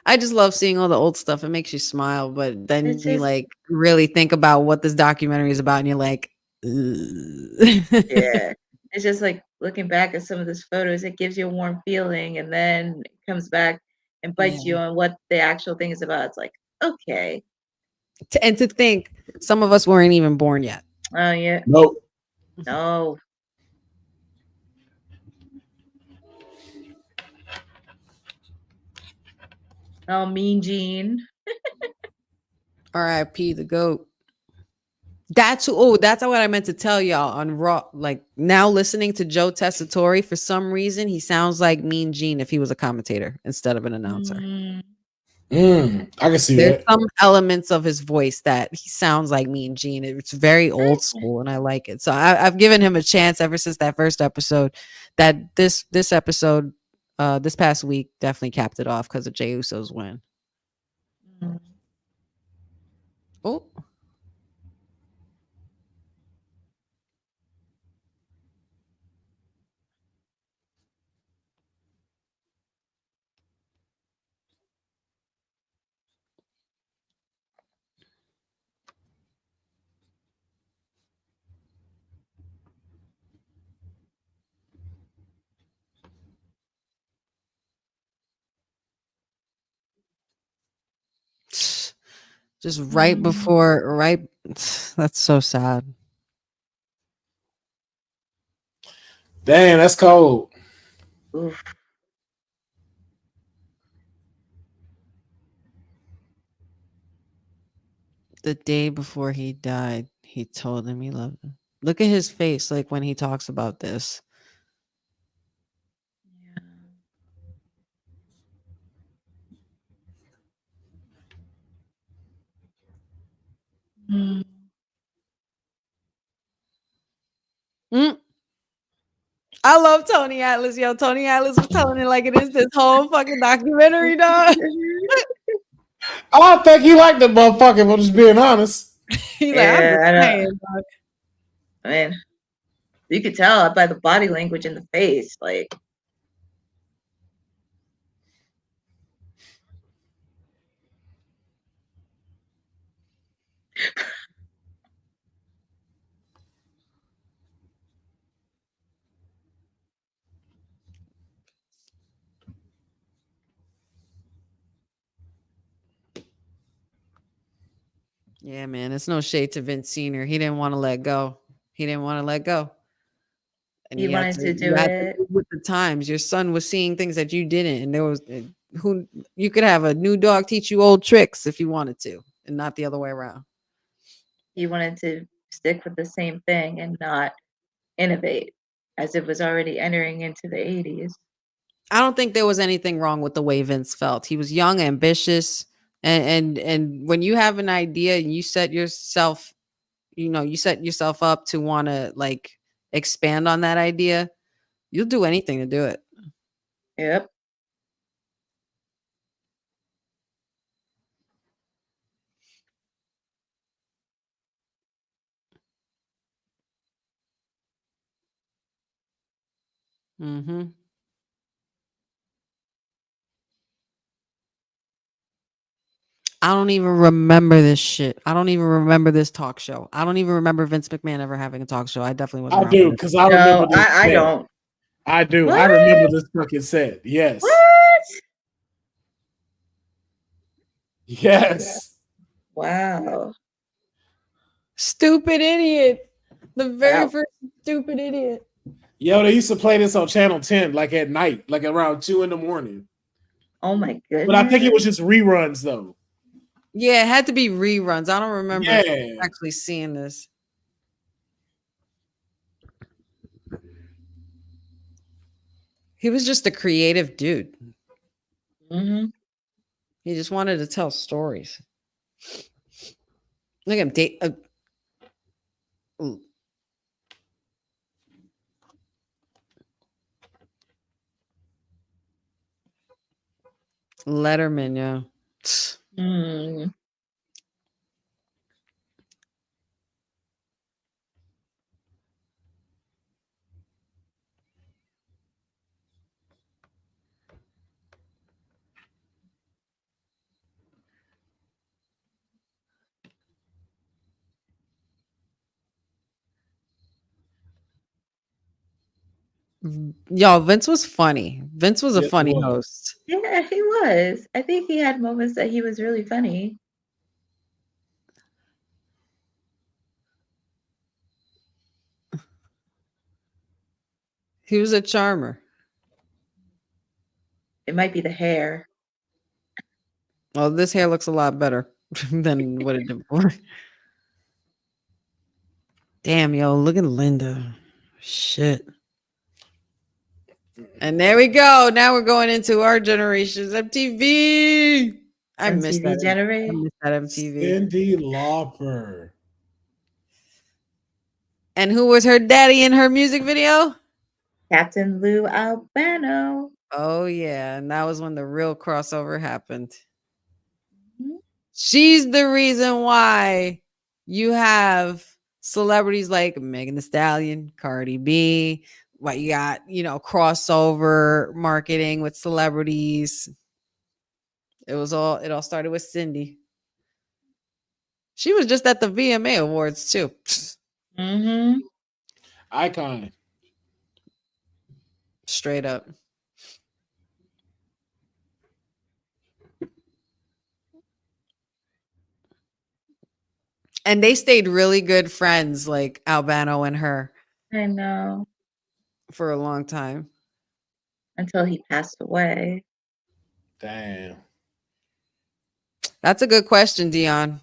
I just love seeing all the old stuff. It makes you smile, but then It's you just, like really think about what this documentary is about, and you're like, yeah. It's just like looking back at some of those photos, it gives you a warm feeling, and then it comes back and bites you yeah. on what the actual thing is about. It's like, okay. And to think some of us weren't even born yet. Oh, yeah. Nope. No. Oh, Mean Gene. R.I.P. the goat. That's what I meant to tell y'all on Raw. Like now listening to Joe Tessitore, for some reason, he sounds like Mean Gene if he was a commentator instead of an announcer. I can see There's that. some elements of his voice that he sounds like Mean Gene. It's very old school, and I like it. So I've given him a chance ever since that first episode. That this episode, this past week, definitely capped it off because of Jey Uso's win. Mm. Oh, just right before, right. That's so sad. Damn, that's cold. Oof. The day before he died, he told him he loved him. Look at his face, like when he talks about this. Mm. Mm. I love Tony Atlas. Yo, Tony Atlas was telling it like it is this whole fucking documentary, dog. I don't think he liked the motherfucker, if I'm just being honest. He's like, I'm just Yeah, I know. saying, dog. I mean, you could tell by the body language in the face. Like, Yeah, man. It's no shade to Vince Sr. He didn't want to let go. He didn't want to let go. And he wanted to you do had to it. move with the times. Your son was seeing things that you didn't, and there was who you could have a new dog teach you old tricks if you wanted to, and not the other way around. He wanted to stick with the same thing and not innovate, as it was already entering into the 80s. I don't think there was anything wrong with the way Vince felt. He was young, ambitious, and when you have an idea and you set yourself, you set yourself up to want to like expand on that idea, you'll do anything to do it. Yep. Mm-hmm. I don't even remember this shit. I don't even remember this talk show. I don't even remember Vince McMahon ever having a talk show. I definitely wasn't I around for do this. because I No, remember this I set. don't. I do. What? I remember this fucking set. Yes. What? Yes. Wow. Stupid idiot. The very Wow. first stupid idiot. Yo, they used to play this on Channel 10 like at night, like around 2 a.m. Oh my goodness. But I think it was just reruns though. Yeah, it had to be reruns. I don't remember Yeah. actually seeing this. He was just a creative dude. Mm-hmm. He just wanted to tell stories. Look at him. Letterman, yeah. Mm. Yo, Vince was funny. Vince was a Yes, it funny was. host. Yeah, he was. I think he had moments that he was really funny. He was a charmer. It might be the hair. Well, this hair looks a lot better than what it did before. Damn, yo, look at Linda. Shit. And there we go. Now we're going into our generation's MTV. I miss MTV that. I Generate. miss that MTV. Cyndi Lauper. And who was her daddy in her music video? Captain Lou Albano. Oh yeah, and that was when the real crossover happened. Mhm. She's the reason why you have celebrities like Megan Thee Stallion, Cardi B. What you got, crossover marketing with celebrities. It all started with Cindy. She was just at the VMA Awards too. Mm-hmm. Icon. Straight up. And they stayed really good friends, like Albano and her, I know. for a long time. Until he passed away. Damn. That's a good question, Dion.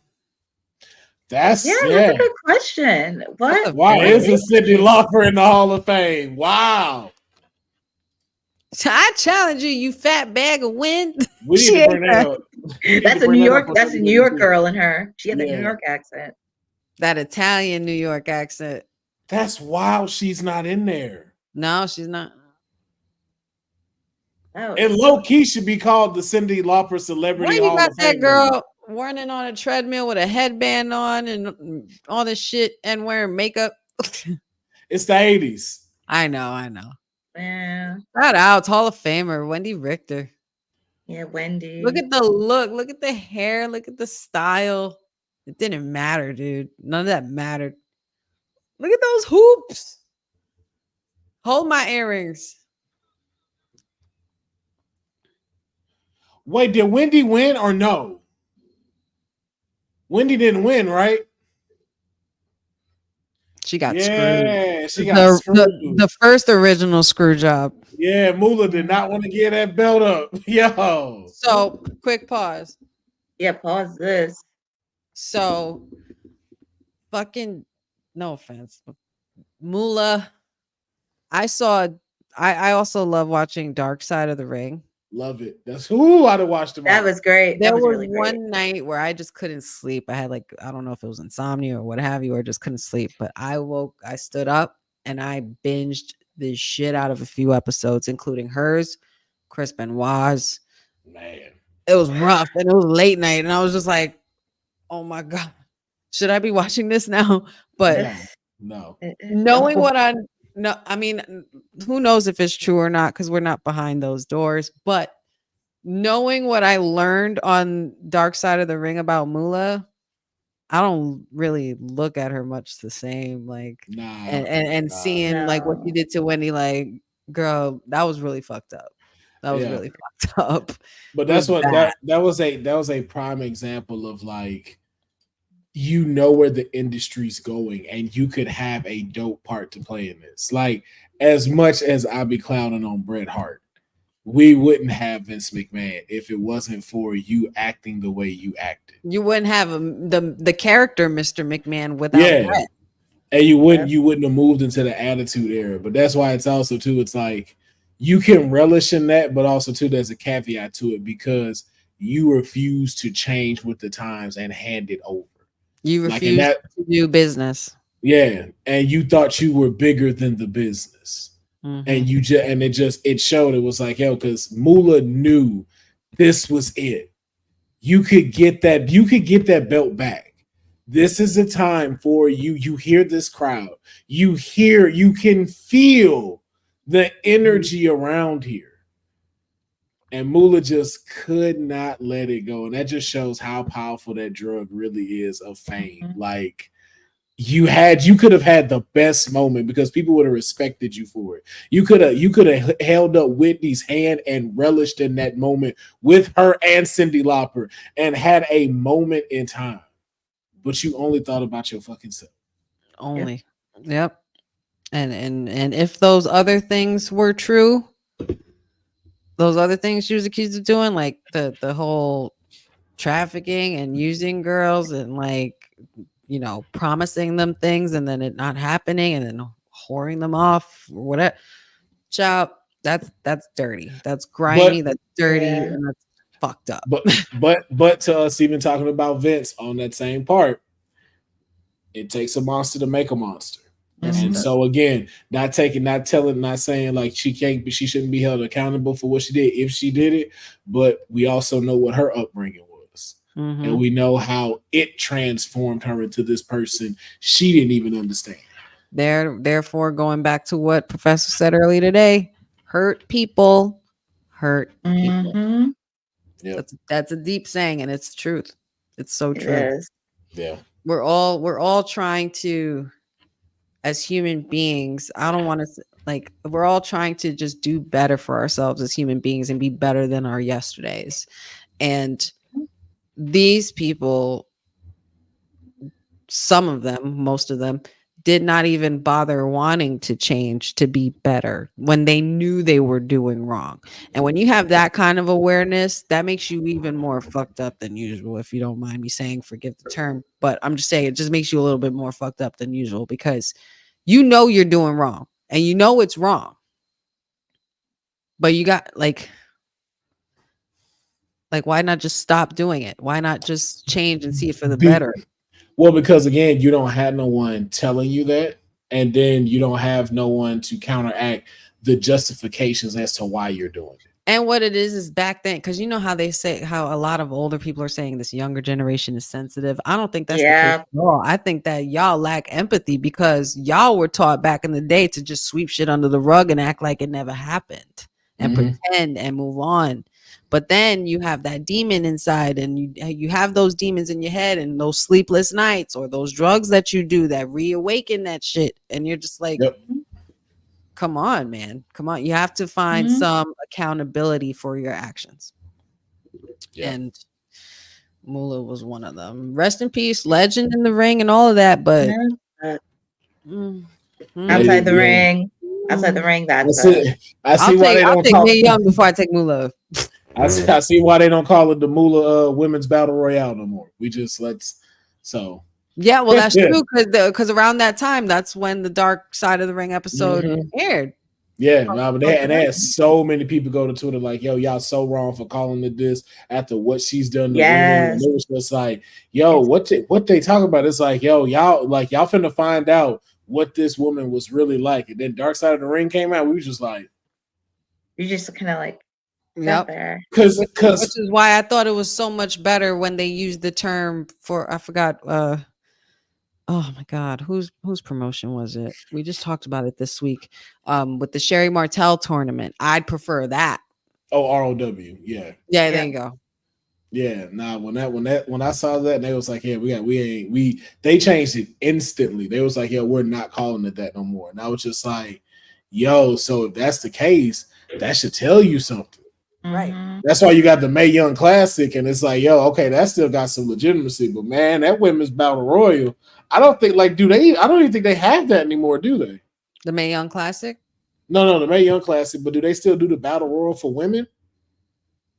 That's Yeah, that's a good question. What? Why What isn't is Cyndi he? Lauper in the Hall of Fame? Wow. I challenge you, you fat bag of wind. We need She to bring ain't that that. up. We need That's to a bring New that up York. on That's a something New we York do. girl in her. She had a New Yeah. York accent. That Italian New York accent. That's wild. She's not in there. No, she's not. Oh, And low key should be called the Cyndi Lauper Celebrity Why you Hall got of that Fame. girl running on a treadmill with a headband on and all this shit and wearing makeup? It's the 80s. I know. yeah. Shout out, Hall of Famer, Wendy Richter. Yeah, Wendy. Look at the look. Look at the hair. Look at the style. It didn't matter, dude. None of that mattered. Look at those hoops. Hold my earrings. Wait, did Wendy win or no? Wendy didn't win, right? She got screwed. Yeah, she got screwed. The first original screw job. Yeah, Moolah did not want to get that belt up. Yo. So, quick pause. Yeah, pause this. So, fucking no offense, but Moolah. I also love watching Dark Side of the Ring. Love it. That's who I'd have watched them That all. was great. There That was was really great. one night where I just couldn't sleep. I had like, I don't know if it was insomnia or what have you, or just couldn't sleep. But I stood up and I binged the shit out of a few episodes, including hers, Chris Benoit's. Man. It was rough and it was late night. And I was just like, oh my God, should I be watching this now? But No. knowing what I know, I mean, who knows if it's true or not, because we're not behind those doors. But knowing what I learned on Dark Side of the Ring about Moolah, I don't really look at her much the same. Like, and seeing like what she No. did to Wendy, like, girl, that was really fucked up. That was really fucked up. But It that's was what bad. that was a prime example of, like, you know where the industry's going and you could have a dope part to play in this. Like, as much as I be clowning on Bret Hart, we wouldn't have Vince McMahon if it wasn't for you acting the way you acted. You wouldn't have the character Mr. McMahon without Bret. And you wouldn't have moved into the attitude era. But that's why it's also too, it's like you can relish in that, but also too, there's a caveat to it because you refuse to change with the times and hand it over. You refuse to do business. Yeah. And you thought you were bigger than the business. Mm-hmm. And it showed. It was like, yo, because Moolah knew this was it. You could get that belt back. This is a time for you. You hear this crowd. You can feel the energy around here. And Moolah just could not let it go. And that just shows how powerful that drug really is of fame. Mm-hmm. Like, you could have had the best moment because people would have respected you for it. You could have held up Whitney's hand and relished in that moment with her and Cyndi Lauper and had a moment in time. But you only thought about your fucking self. Only. Yep. And if those other things were true, those other things she was accused of doing, like the whole trafficking and using girls and, like, you know, promising them things and then it not happening and then whoring them off or whatever. Child, that's dirty. That's grimy. That's dirty. Yeah. And that's fucked up. But to us, even talking about Vince on that same part, it takes a monster to make a monster. Mm-hmm. And so again, not saying like she shouldn't be held accountable for what she did if she did it, but we also know what her upbringing was. Mm-hmm. And we know how it transformed her into this person she didn't even understand. Therefore, going back to what Professor said earlier today, hurt people hurt people. Mm-hmm. Yep. That's a deep saying, and it's the truth. It's so true. It is. Yeah. We're all trying to, as human beings, I don't want to, like, we're all trying to just do better for ourselves as human beings and be better than our yesterdays. And these people, some of them, most of them, did not even bother wanting to change to be better when they knew they were doing wrong. And when you have that kind of awareness, that makes you even more fucked up than usual, if you don't mind me saying, forgive the term. But I'm just saying, it just makes you a little bit more fucked up than usual because you know you're doing wrong and you know it's wrong. But you got like, why not just stop doing it? Why not just change and see it for the better? Well, because again, you don't have no one telling you that, and then you don't have no one to counteract the justifications as to why you're doing it. And what it is back then, because you know how they say how a lot of older people are saying this younger generation is sensitive. I don't think that's the case at all. I think that y'all lack empathy because y'all were taught back in the day to just sweep shit under the rug and act like it never happened and pretend and move on. But then you have that demon inside and you have those demons in your head and those sleepless nights or those drugs that you do that reawaken that shit. And you're just like, come on, man. Come on. You have to find some accountability for your actions. Yeah. And Moolah was one of them. Rest in peace, legend in the ring and all of that. But outside the ring, that's it. I'll take Mae Young before I take Moolah. I see why they don't call it the Moolah Women's Battle Royale no more. Yeah, well, that's true because around that time, that's when the Dark Side of the Ring episode aired. Yeah, nah, but they had so many people go to Twitter like, yo, y'all so wrong for calling it this after what she's done to women. And it was just like, yo, what they talk about? It's like, yo, y'all finna find out what this woman was really like. And then Dark Side of the Ring came out. We was just like, you just kind of like, yep. Which is why I thought it was so much better when they used the term for, I forgot. Oh my God, whose promotion was it? We just talked about it this week. With the Sherry Martel tournament, I'd prefer that. Oh, ROW, yeah. Yeah, there you go. Yeah, nah. When I saw that, they was like, yeah, they changed it instantly. They was like, yeah, we're not calling it that no more. And I was just like, yo, so if that's the case, that should tell you something. Right. That's why you got the Mae Young Classic, and it's like, yo, okay, that still got some legitimacy. But man, that women's battle royal, I don't think I don't even think they have that anymore, do they? The Mae Young Classic? No, the Mae Young Classic, but do they still do the battle royal for women?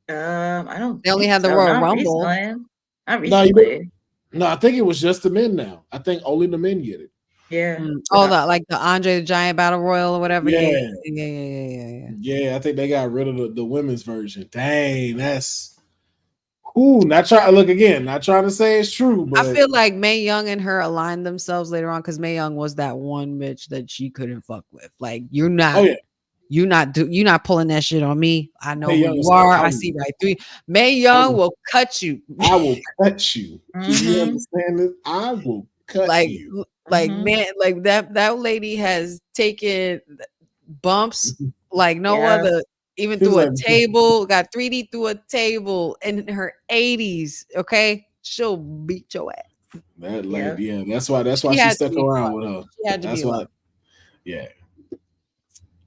I don't. They only had the Royal Rumble. Not recently. No, I think it was just the men now. I think only the men get it. Yeah. Oh, like the Andre the Giant Battle Royal or whatever. Yeah. Yeah, I think they got rid of the women's version. Dang, that's not trying to say it's true, but I feel like Mae Young and her aligned themselves later on because Mae Young was that one bitch that she couldn't fuck with. Like, you're not pulling that shit on me. I know who you are. I see right through you. Mae Young will cut you. I will cut you. Do you understand this? I will cut you. Like man, like that lady has taken bumps like no other, even through a table, got 3D through a table in her 80s. Okay, she'll beat your ass. That lady, that's why she stuck around with her. She had to that's be why. Yeah.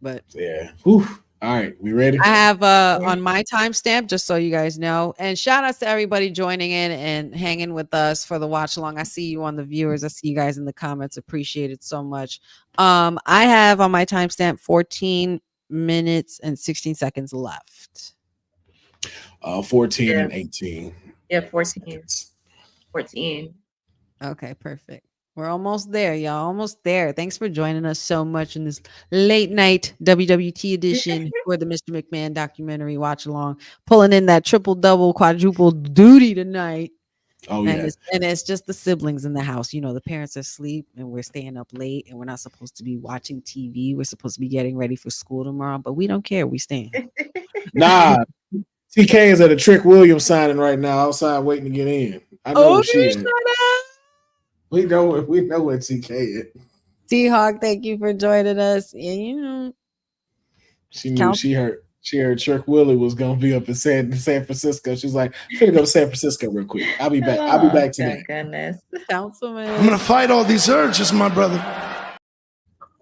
But yeah. Whew. All right, we ready? I have on my timestamp, just so you guys know, and shout outs to everybody joining in and hanging with us for the watch along. I see you on the viewers. I see you guys in the comments. Appreciate it so much. I have on my timestamp 14 minutes and 16 seconds left. 14 and 18. Yeah, 14. Okay, perfect. We're almost there, y'all. Almost there. Thanks for joining us so much in this late night WWT edition for the Mr. McMahon documentary watch along. Pulling in that triple, double, quadruple duty tonight. Oh, yeah. And it's just the siblings in the house. You know, the parents are asleep and we're staying up late and we're not supposed to be watching TV. We're supposed to be getting ready for school tomorrow, but we don't care. We staying. Nah. TK is at a Trick Williams signing right now outside waiting to get in. I know where she is. We know where TK is. T-Hawk, thank you for joining us. And you know, she knew she heard Trick Willie was gonna be up in San Francisco. She's like, I'm gonna go to San Francisco real quick. I'll be back. I'll be back today. Goodness. Councilman. I'm gonna fight all these urges, my brother.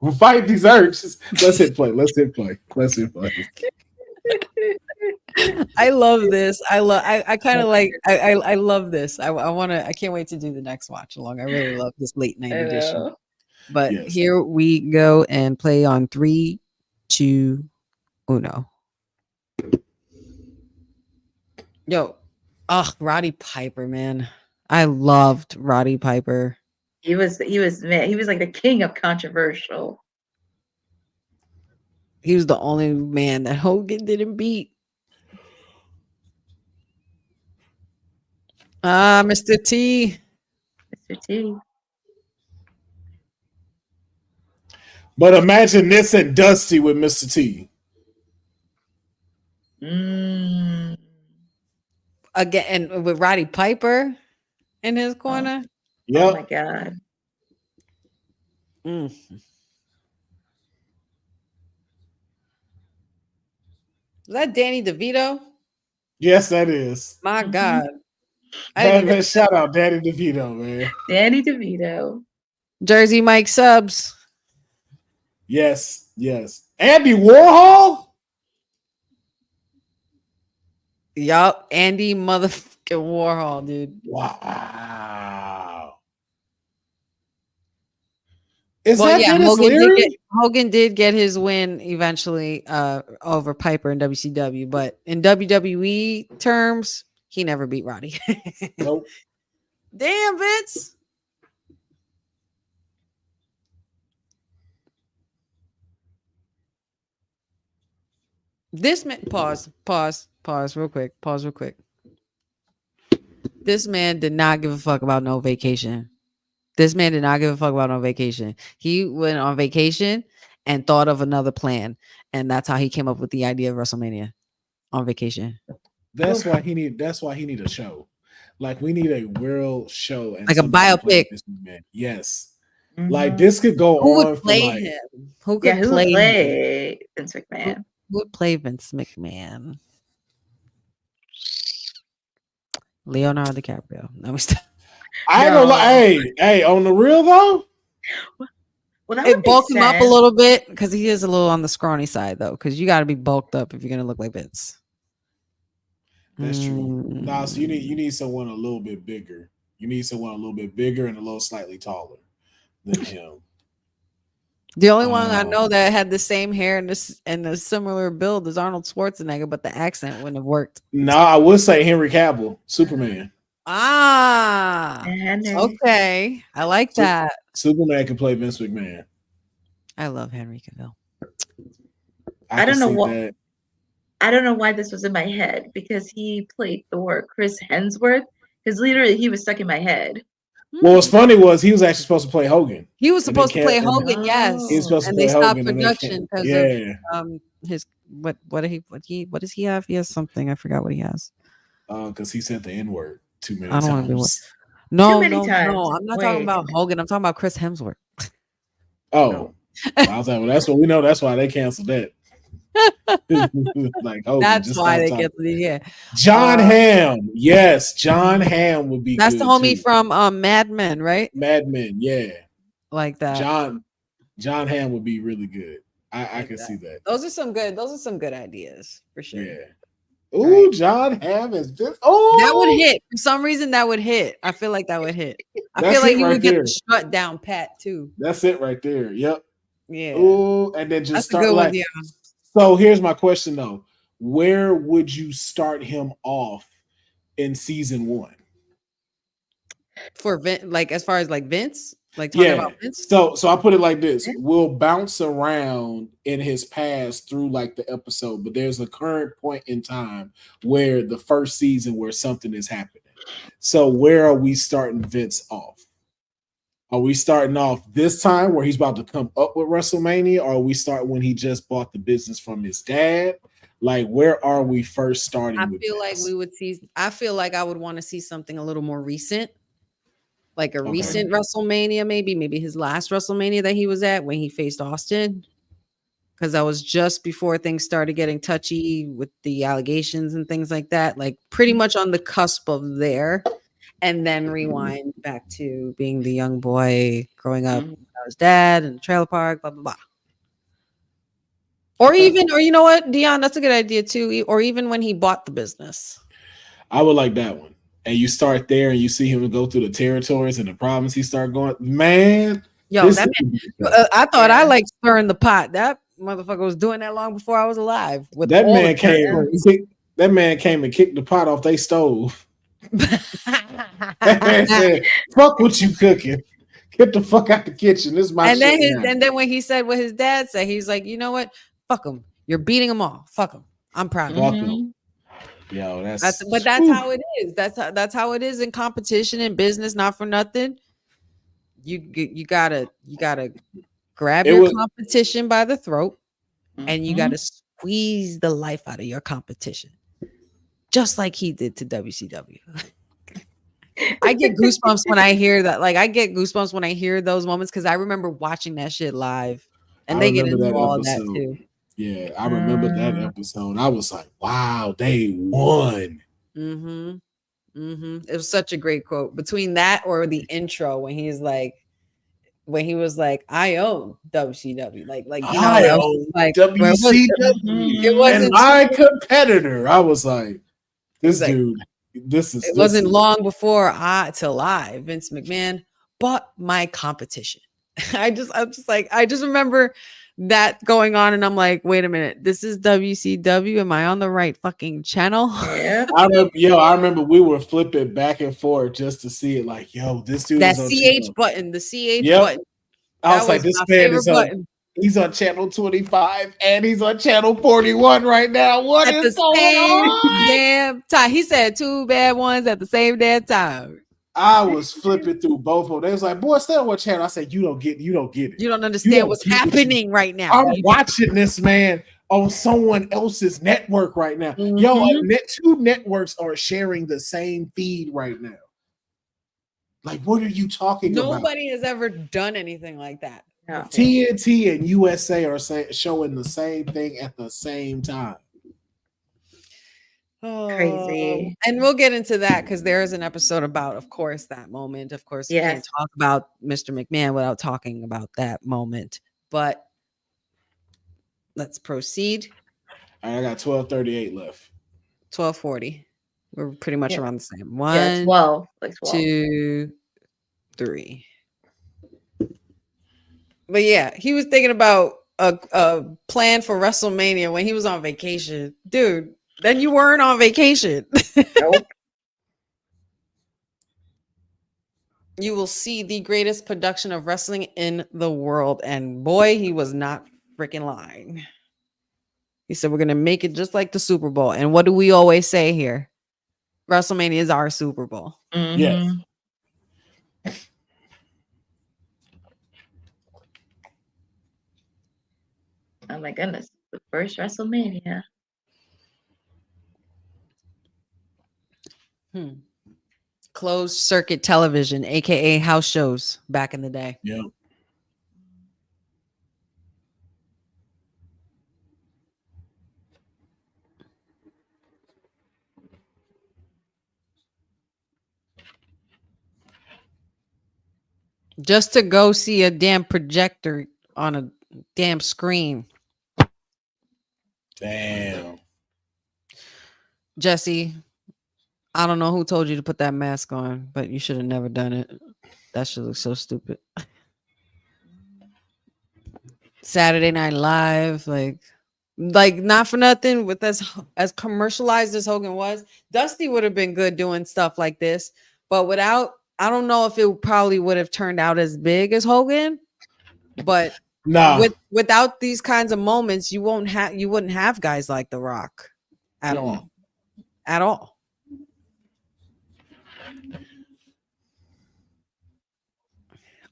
We'll fight these urges. Let's hit play. I love this. I kind of like I love this. I can't wait to do the next watch along. I really love this late night edition. But here we go and play on 3, 2, 1. Yo, Roddy Piper, man. I loved Roddy Piper. He was like the king of controversial. He was the only man that Hogan didn't beat. Mr. T. Mr. T. But imagine this and Dusty with Mr. T. Again, and with Roddy Piper in his corner. Yep. Oh my God. Is that Danny DeVito? Yes, that is. My God. Shout out Danny DeVito, man. Danny DeVito. Jersey Mike Subs. Yes. Andy Warhol? Yup. Andy motherfucking Warhol, dude. Wow. Hogan did get his win eventually over Piper in WCW, but in WWE terms, he never beat Roddy. Nope. Damn, Vince. This man, pause, real quick. Pause real quick. This man did not give a fuck about no vacation. This man did not give a fuck about no vacation. He went on vacation and thought of another plan. And that's how he came up with the idea of WrestleMania on vacation. That's why he need a show. Like we need a real show and like a biopic. This man. Yes. Mm-hmm. Like this could go Who on would play for like, him? Who could who play would play Vince McMahon? Who would play Vince McMahon? Leonardo DiCaprio. No, I ain't gonna lie. Hey, on the real though. Well, that it bulk him up a little bit because he is a little on the scrawny side though. Because you got to be bulked up if you're gonna look like Vince. That's true. Nah, so you need someone a little bit bigger. You need someone a little bit bigger and a little slightly taller than him. The only one I know that had the same hair and a similar build as Arnold Schwarzenegger, but the accent wouldn't have worked. No, I would say Henry Cavill, Superman. Okay. I like that. Superman can play Vince McMahon. I love Henry Cavill. I don't know what. I don't know why this was in my head because he played Thor, Chris Hemsworth. Because literally he was stuck in my head. Well, what's funny was he was actually supposed to play Hogan. He was supposed to play Hogan, yes. He was supposed to play they Hogan, stopped production because of his what does he have? He has something. I forgot what he has. Because he said the N-word too many times. No, I'm not talking about Hogan. I'm talking about Chris Hemsworth. Oh, I was like, well, that's what we know. That's why they canceled that. Like Hogan, that's why they canceled it. Yeah, John Hamm. Yes, John Hamm would be. That's the homie from Mad Men, right? Mad Men, yeah, like that. John Hamm would be really good. I can see that. Those are some good ideas for sure. Yeah. Ooh, right. John Hamm is just that would hit. For some reason, that would hit. I feel like that would hit. I feel like you would get the strut down pat too. That's it right there. Yep. Yeah. Ooh, and then just start like. So here's my question though: where would you start him off in season 1? For Vince, like as far as like Vince, like talking about Vince. So I put it like this: we'll bounce around in his past through like the episode, but there's a current point in time where the first season where something is happening. So where are we starting Vince off? Are we starting off this time where he's about to come up with WrestleMania, or are we start when he just bought the business from his dad? Like, where are we first starting? I feel like we would see. I feel like I would want to see something a little more recent, like a recent WrestleMania, maybe his last WrestleMania that he was at when he faced Austin, because that was just before things started getting touchy with the allegations and things like that. Like, pretty much on the cusp of there. And then rewind back to being the young boy growing up with his dad in the trailer park, blah, blah, blah. Or you know what, Dion, that's a good idea too. Or even when he bought the business. I would like that one. And you start there and you see him go through the territories and the problems he started going, man. Yo, that man, I thought I liked stirring the pot. That motherfucker was doing that long before I was alive. That man came and kicked the pot off their stove. That man said, fuck what you cooking. Get the fuck out the kitchen. This is my shit. And then when he said what his dad said, he's like, you know what? Fuck him. You're beating them all. Fuck him. I'm proud of him. Yo, that's how it is. That's how it is in competition in business. Not for nothing. You gotta grab your competition by the throat, and you gotta squeeze the life out of your competition. Just like he did to WCW. I get goosebumps when I hear that. Like, I get goosebumps when I hear those moments because I remember watching that shit live. And they get into all of that too. Yeah, I remember that episode. I was like, wow, they won. It was such a great quote. Between that or the intro when he was like, I own WCW. Like I own WCW. It wasn't my competitor. I was like, this dude, it wasn't long before Vince McMahon bought my competition. I just remember that going on, and I'm like, wait a minute, this is WCW. Am I on the right fucking channel? Yeah. I remember we were flipping back and forth just to see it. Like, yo, this dude that is on CH channel. button, the CH button. I was like, this man is on. He's on channel 25 and he's on channel 41 right now. What at is the going same on? damn time. He said 2 bad ones at the same damn time. I was flipping through both of them. They was like, boy, stay on what channel? I said, you don't get it. You don't You understand don't what's get what happening right now. I'm watching this man on someone else's network right now. Yo, Mhm. two networks are sharing the same feed right now. Like, what are you talking about? Nobody has ever done anything like that. No. TNT and USA are showing the same thing at the same time. Crazy. And we'll get into that because there is an episode about, of course, that moment. Of course, you can't Yes. talk about Mr. McMahon without talking about that moment. But let's proceed. I got 12:38 left. 12:40. We're pretty much Yeah. around the same. Yeah, 1, 12. Like 12. 2, 3. But yeah, he was thinking about a plan for WrestleMania when he was on vacation. Dude, then you weren't on vacation. Nope. You will see the greatest production of wrestling in the world. And boy, he was not freaking lying. He said, we're going to make it just like the Super Bowl. And what do we always say here? WrestleMania is our Super Bowl. Mhm. Yes. Oh my goodness. The first WrestleMania. Closed circuit television, aka house shows back in the day. Yeah. Just to go see a damn projector on a damn screen. Damn. Jesse, I don't know who told you to put that mask on, but you should have never done it. That should look so stupid. Saturday Night Live, like not for nothing, with as commercialized as Hogan was, Dusty would have been good doing stuff like this, but without, I don't know if it probably would have turned out as big as Hogan, but Nah. without these kinds of moments, you wouldn't have guys like The Rock at all. At all.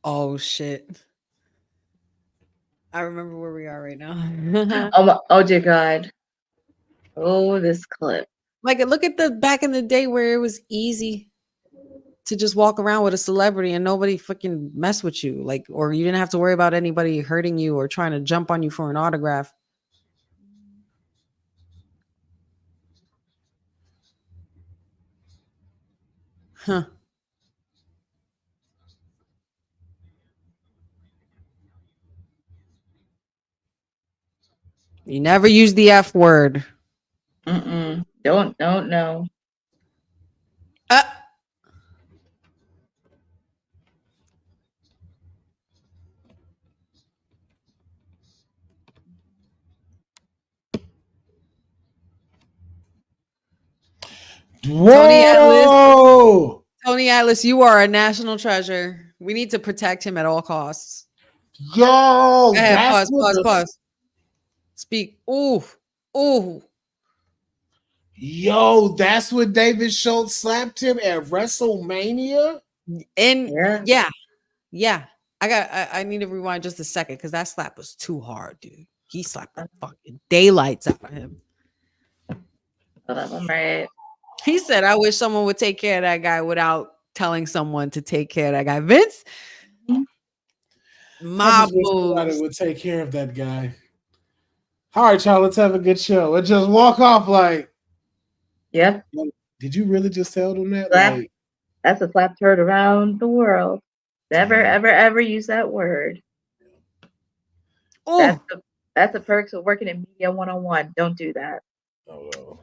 Oh shit. I remember where we are right now. Oh dear God. Oh, this clip. Like, look at the back in the day where it was easy to just walk around with a celebrity and nobody fucking mess with you. Like, or you didn't have to worry about anybody hurting you or trying to jump on you for an autograph. Huh. You never use the F word. Don't know. Whoa! Tony Atlas, you are a national treasure. We need to protect him at all costs. Yo, Go ahead, that's pause. Speak. Ooh. Yo, that's what David Schultz slapped him at WrestleMania. And Yeah. yeah. I need to rewind just a second because that slap was too hard, dude. He slapped the fucking daylights out of him. Hold up, I'm right. He said, I wish someone would take care of that guy without telling someone to take care of that guy. Vince, I just wish somebody would take care of that guy. All right, y'all, let's have a good show. And just walk off like, Yep. Did you really just tell them that? Slap. Like, That's a slap heard around the world. Never, ever use that word. oh, That's the perks of working in media 101. Don't do that. oh,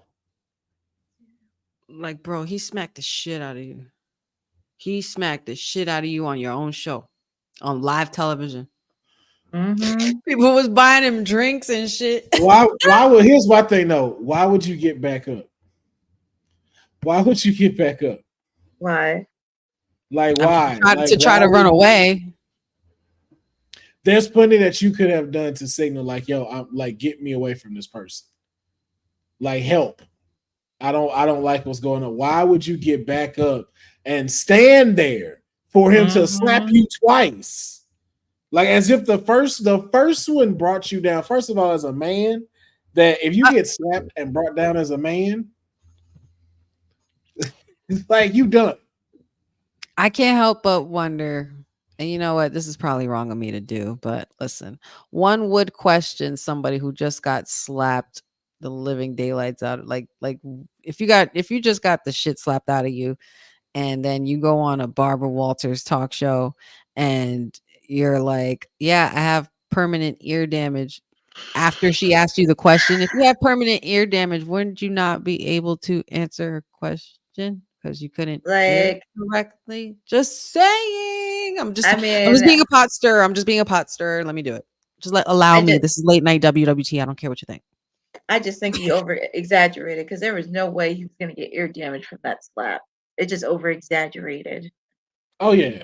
like, bro, he smacked the shit out of you. He smacked the shit out of you on your own show, on live television. Mm-hmm. People was buying him drinks and shit. Why would, here's my thing though. Why would you get back up? Why would you get back up? Why? Like, why? To try to run away. there's plenty that you could have done to signal like, yo, I'm like, get me away from this person. Like, help. I don't like what's going on. Why would you get back up and stand there for him to slap you twice? Like as if the first one brought you down. First of all, as a man, that if you get slapped and brought down as a man, it's like you done. I can't help but wonder, and you know what? This is probably wrong of me to do, but listen, one would question somebody who just got slapped the living daylights out. Like if you just got the shit slapped out of you, and then you go on a Barbara Walters talk show, and you're like, yeah, I have permanent ear damage. After she asked you the question, if you have permanent ear damage, wouldn't you not be able to answer her question because you couldn't hear Like, correctly? Just saying. I'm just mean, being a pot stirrer. I'm just being a pot stirrer. Let me do it. Just allow me. just, This is late night WWT. I don't care what you think. I just think he over exaggerated because there was no way he was gonna get ear damage from that slap. It just over exaggerated. Oh yeah.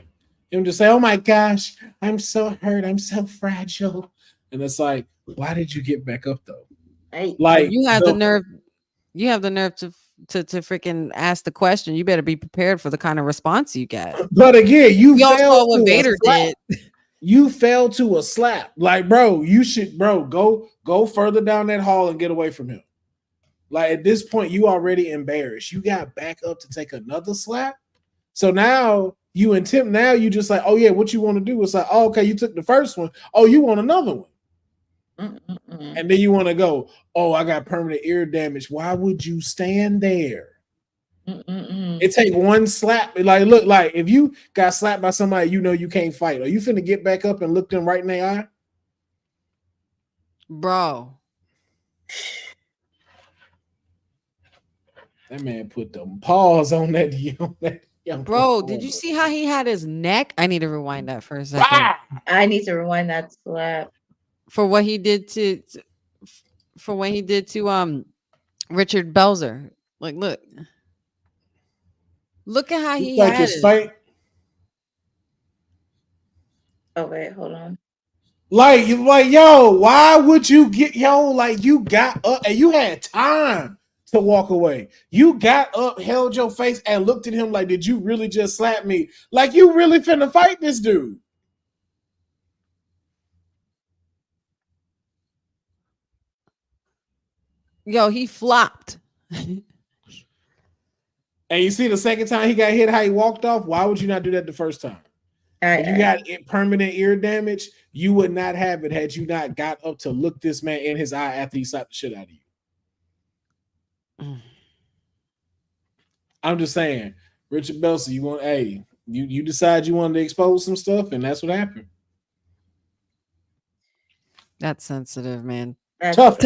Him just say, oh my gosh, I'm so hurt, I'm so fragile. And it's like, why did you get back up though? Like you have the nerve. You have the nerve to freaking ask the question. You better be prepared for the kind of response you get. But again, you saw what Vader did. You fell to a slap. Like, bro, you should, go further down that hall and get away from him. Like at this point, you already embarrassed. You got back up to take another slap. So now you and Tim, now you just like, oh yeah, what you want to do? It's like, oh, okay, you took the first one. Oh, you want another one. And then you want to go, oh, I got permanent ear damage. Why would you stand there? It take one slap. Like, look, like if you got slapped by somebody you know you can't fight, are you finna get back up and look them right in the eye? Bro. That man put the paws on that young bro, did you see how he had his neck? I need to rewind that for a second. I need to rewind that slap. For what he did to Richard Belzer. Like, look at how he like had his fight. Oh wait, hold on. Like, yo, why would you get like you got up and you had time to walk away. You got up, held your face, and looked at him like, did you really just slap me? Like you really finna fight this dude. Yo, he flopped. And you see the second time he got hit, how he walked off. Why would you not do that the first time? If you got permanent ear damage, you would not have it had you not got up to look this man in his eye after he slapped the shit out of you. I'm just saying, Richard Belzer, you decide you wanted to expose some stuff, and that's what happened. That's sensitive, man. That's Tough.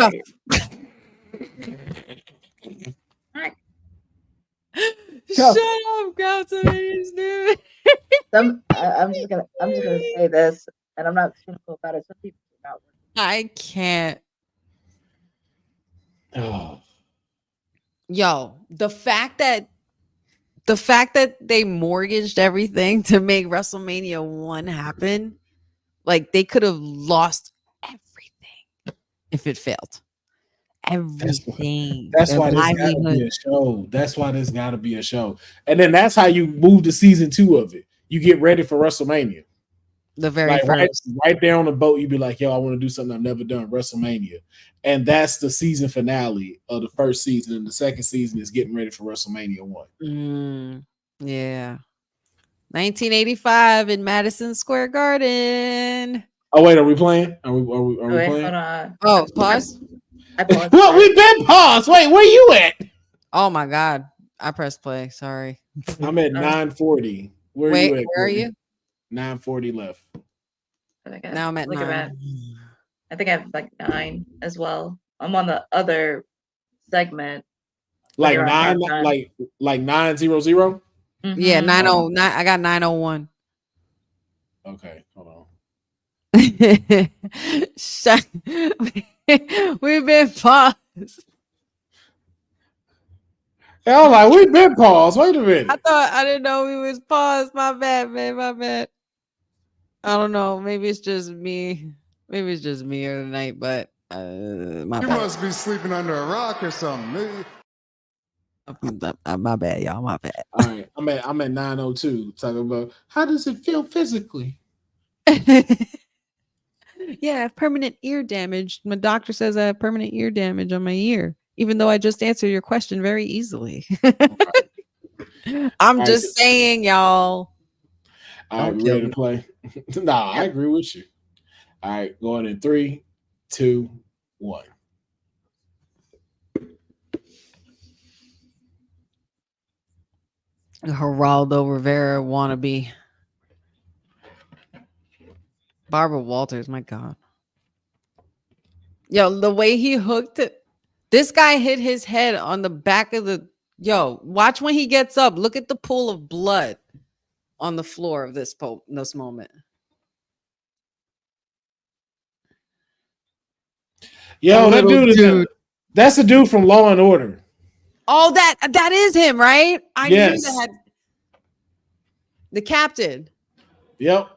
Shut up, Gautamanians, dude. I'm just gonna say this, and I'm not cynical about it. Some people do not. I can't. Oh. Yo, the fact that they mortgaged everything to make WrestleMania 1 happen, like they could have lost everything if it failed. Everything. That's why this gotta be a show. That's why this gotta be a show. And then that's how you move to season 2 of it. You get ready for WrestleMania. The very first. Right there on the boat, you'd be like, yo, I want to do something I've never done, WrestleMania. And that's the season finale of the first season. And the second season is getting ready for WrestleMania 1. Yeah. 1985 in Madison Square Garden. Oh, wait, are we playing? Are we playing? Hold on. Oh, pause. I paused. Well, we've been paused. Wait, where you at? Oh my God. I pressed play. Sorry. I'm at 940. Where Wait, are you at? where are you? 940 left. Now I'm at 9. I think I have like 9 as well. I'm on the other segment. Like 9, like 900? Mm-hmm. Yeah, 909. I got 901. Okay, hold on. We've been paused. Hell, like we've been paused. Wait a minute. I didn't know we was paused. My bad, man. My bad. I don't know. Maybe it's just me. Maybe it's just me or tonight, but my You bad. must be sleeping under a rock or something. My bad, y'all. My bad. All right, I'm at 9:02 talking about how does it feel physically. Yeah, I have permanent ear damage. My doctor says I have permanent ear damage on my ear, even though I just answered your question very easily. I'm All right, just saying, y'all. all right, Don't we kill ready to me. play? Nah, I Yep. agree with you. All right, going in 3, 2, 1. Geraldo Rivera wannabe. Barbara Walters, my God. Yo, the way he hooked it. This guy hit his head on the back of the. Yo, watch when he gets up. Look at the pool of blood on the floor of this moment. Yo, that Little dude dude. that's the dude from Law and Order. Oh, that is him, right? I knew Yes. that. The captain. Yep.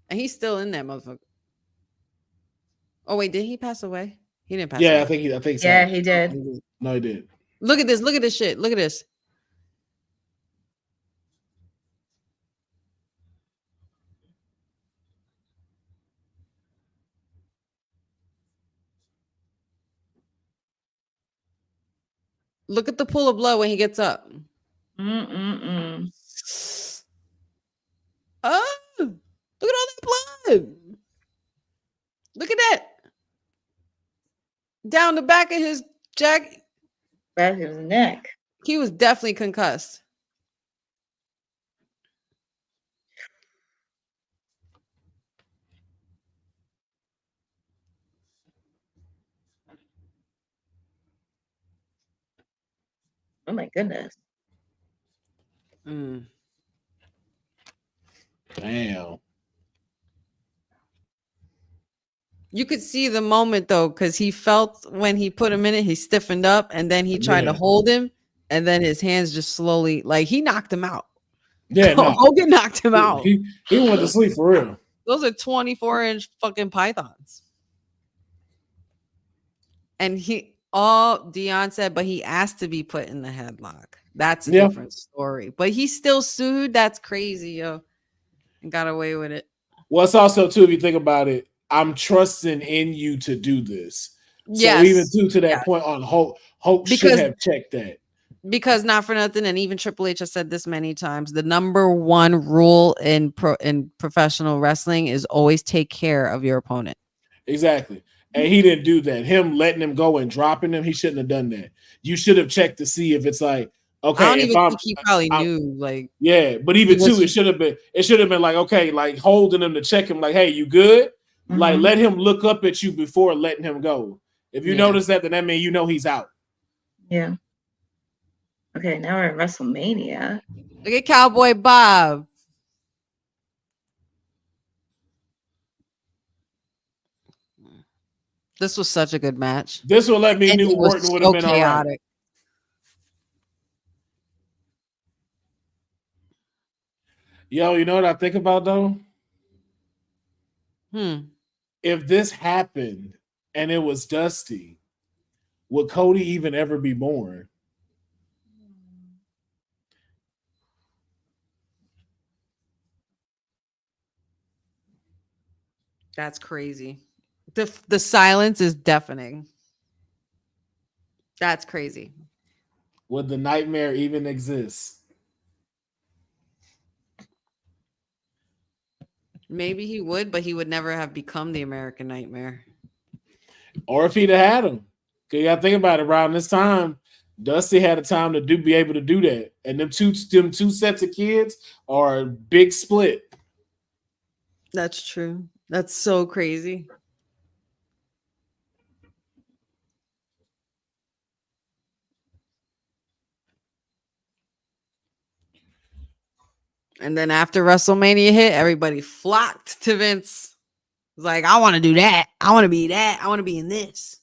And he's still in that motherfucker. Oh, wait, did he pass away? He didn't pass Yeah, away. I think so. Yeah, he did. No, he did. Look at this. Look at this shit. Look at this. Look at the pool of blood when he gets up. Mm-mm-mm. Oh, look at all that blood. Look at that. Down the back of his jacket. Back of his neck. He was definitely concussed. Oh my goodness. Mm. Damn. You could see the moment though, because he felt when he put him in it, he stiffened up and then he tried to Yeah. hold him, and then his hands just slowly, like he knocked him out. Yeah, no. Hogan knocked him out. He went to sleep for real. Those are 24-inch fucking pythons. And Dion said, but he asked to be put in the headlock. That's a different story. But he still sued. That's crazy, yo. And got away with it. Well, it's also too, if you think about it, I'm trusting in you to do this. Yes. So even to that point on Hulk should have checked that. Because not for nothing, and even Triple H has said this many times, the number one rule in professional wrestling is always take care of your opponent. Exactly. And he didn't do that. Him letting him go and dropping him, he shouldn't have done that. You should have checked to see if it's like, okay, I don't even think he probably knew. Like, yeah, but even too, it should have been like, okay, like holding him to check him, like, hey, you good? Mm-hmm. Like, let him look up at you before letting him go. If you notice that, then that means you know he's out. Yeah. Okay, now we're at WrestleMania. Look at Cowboy Bob. This was such a good match. This will let me know Orton would have been chaotic. All right. Yo, you know what I think about though? If this happened and it was Dusty, would Cody even ever be born? That's crazy. The silence is deafening. That's crazy. Would the nightmare even exist? Maybe he would, but he would never have become the American Nightmare. Or if he'd have had him. Because you got to think about it, around this time, Dusty had a time to be able to do that. And them two sets of kids are a big split. That's true. That's so crazy. And then after WrestleMania hit, everybody flocked to Vince. It was like, I want to do that. I want to be that. I want to be in this.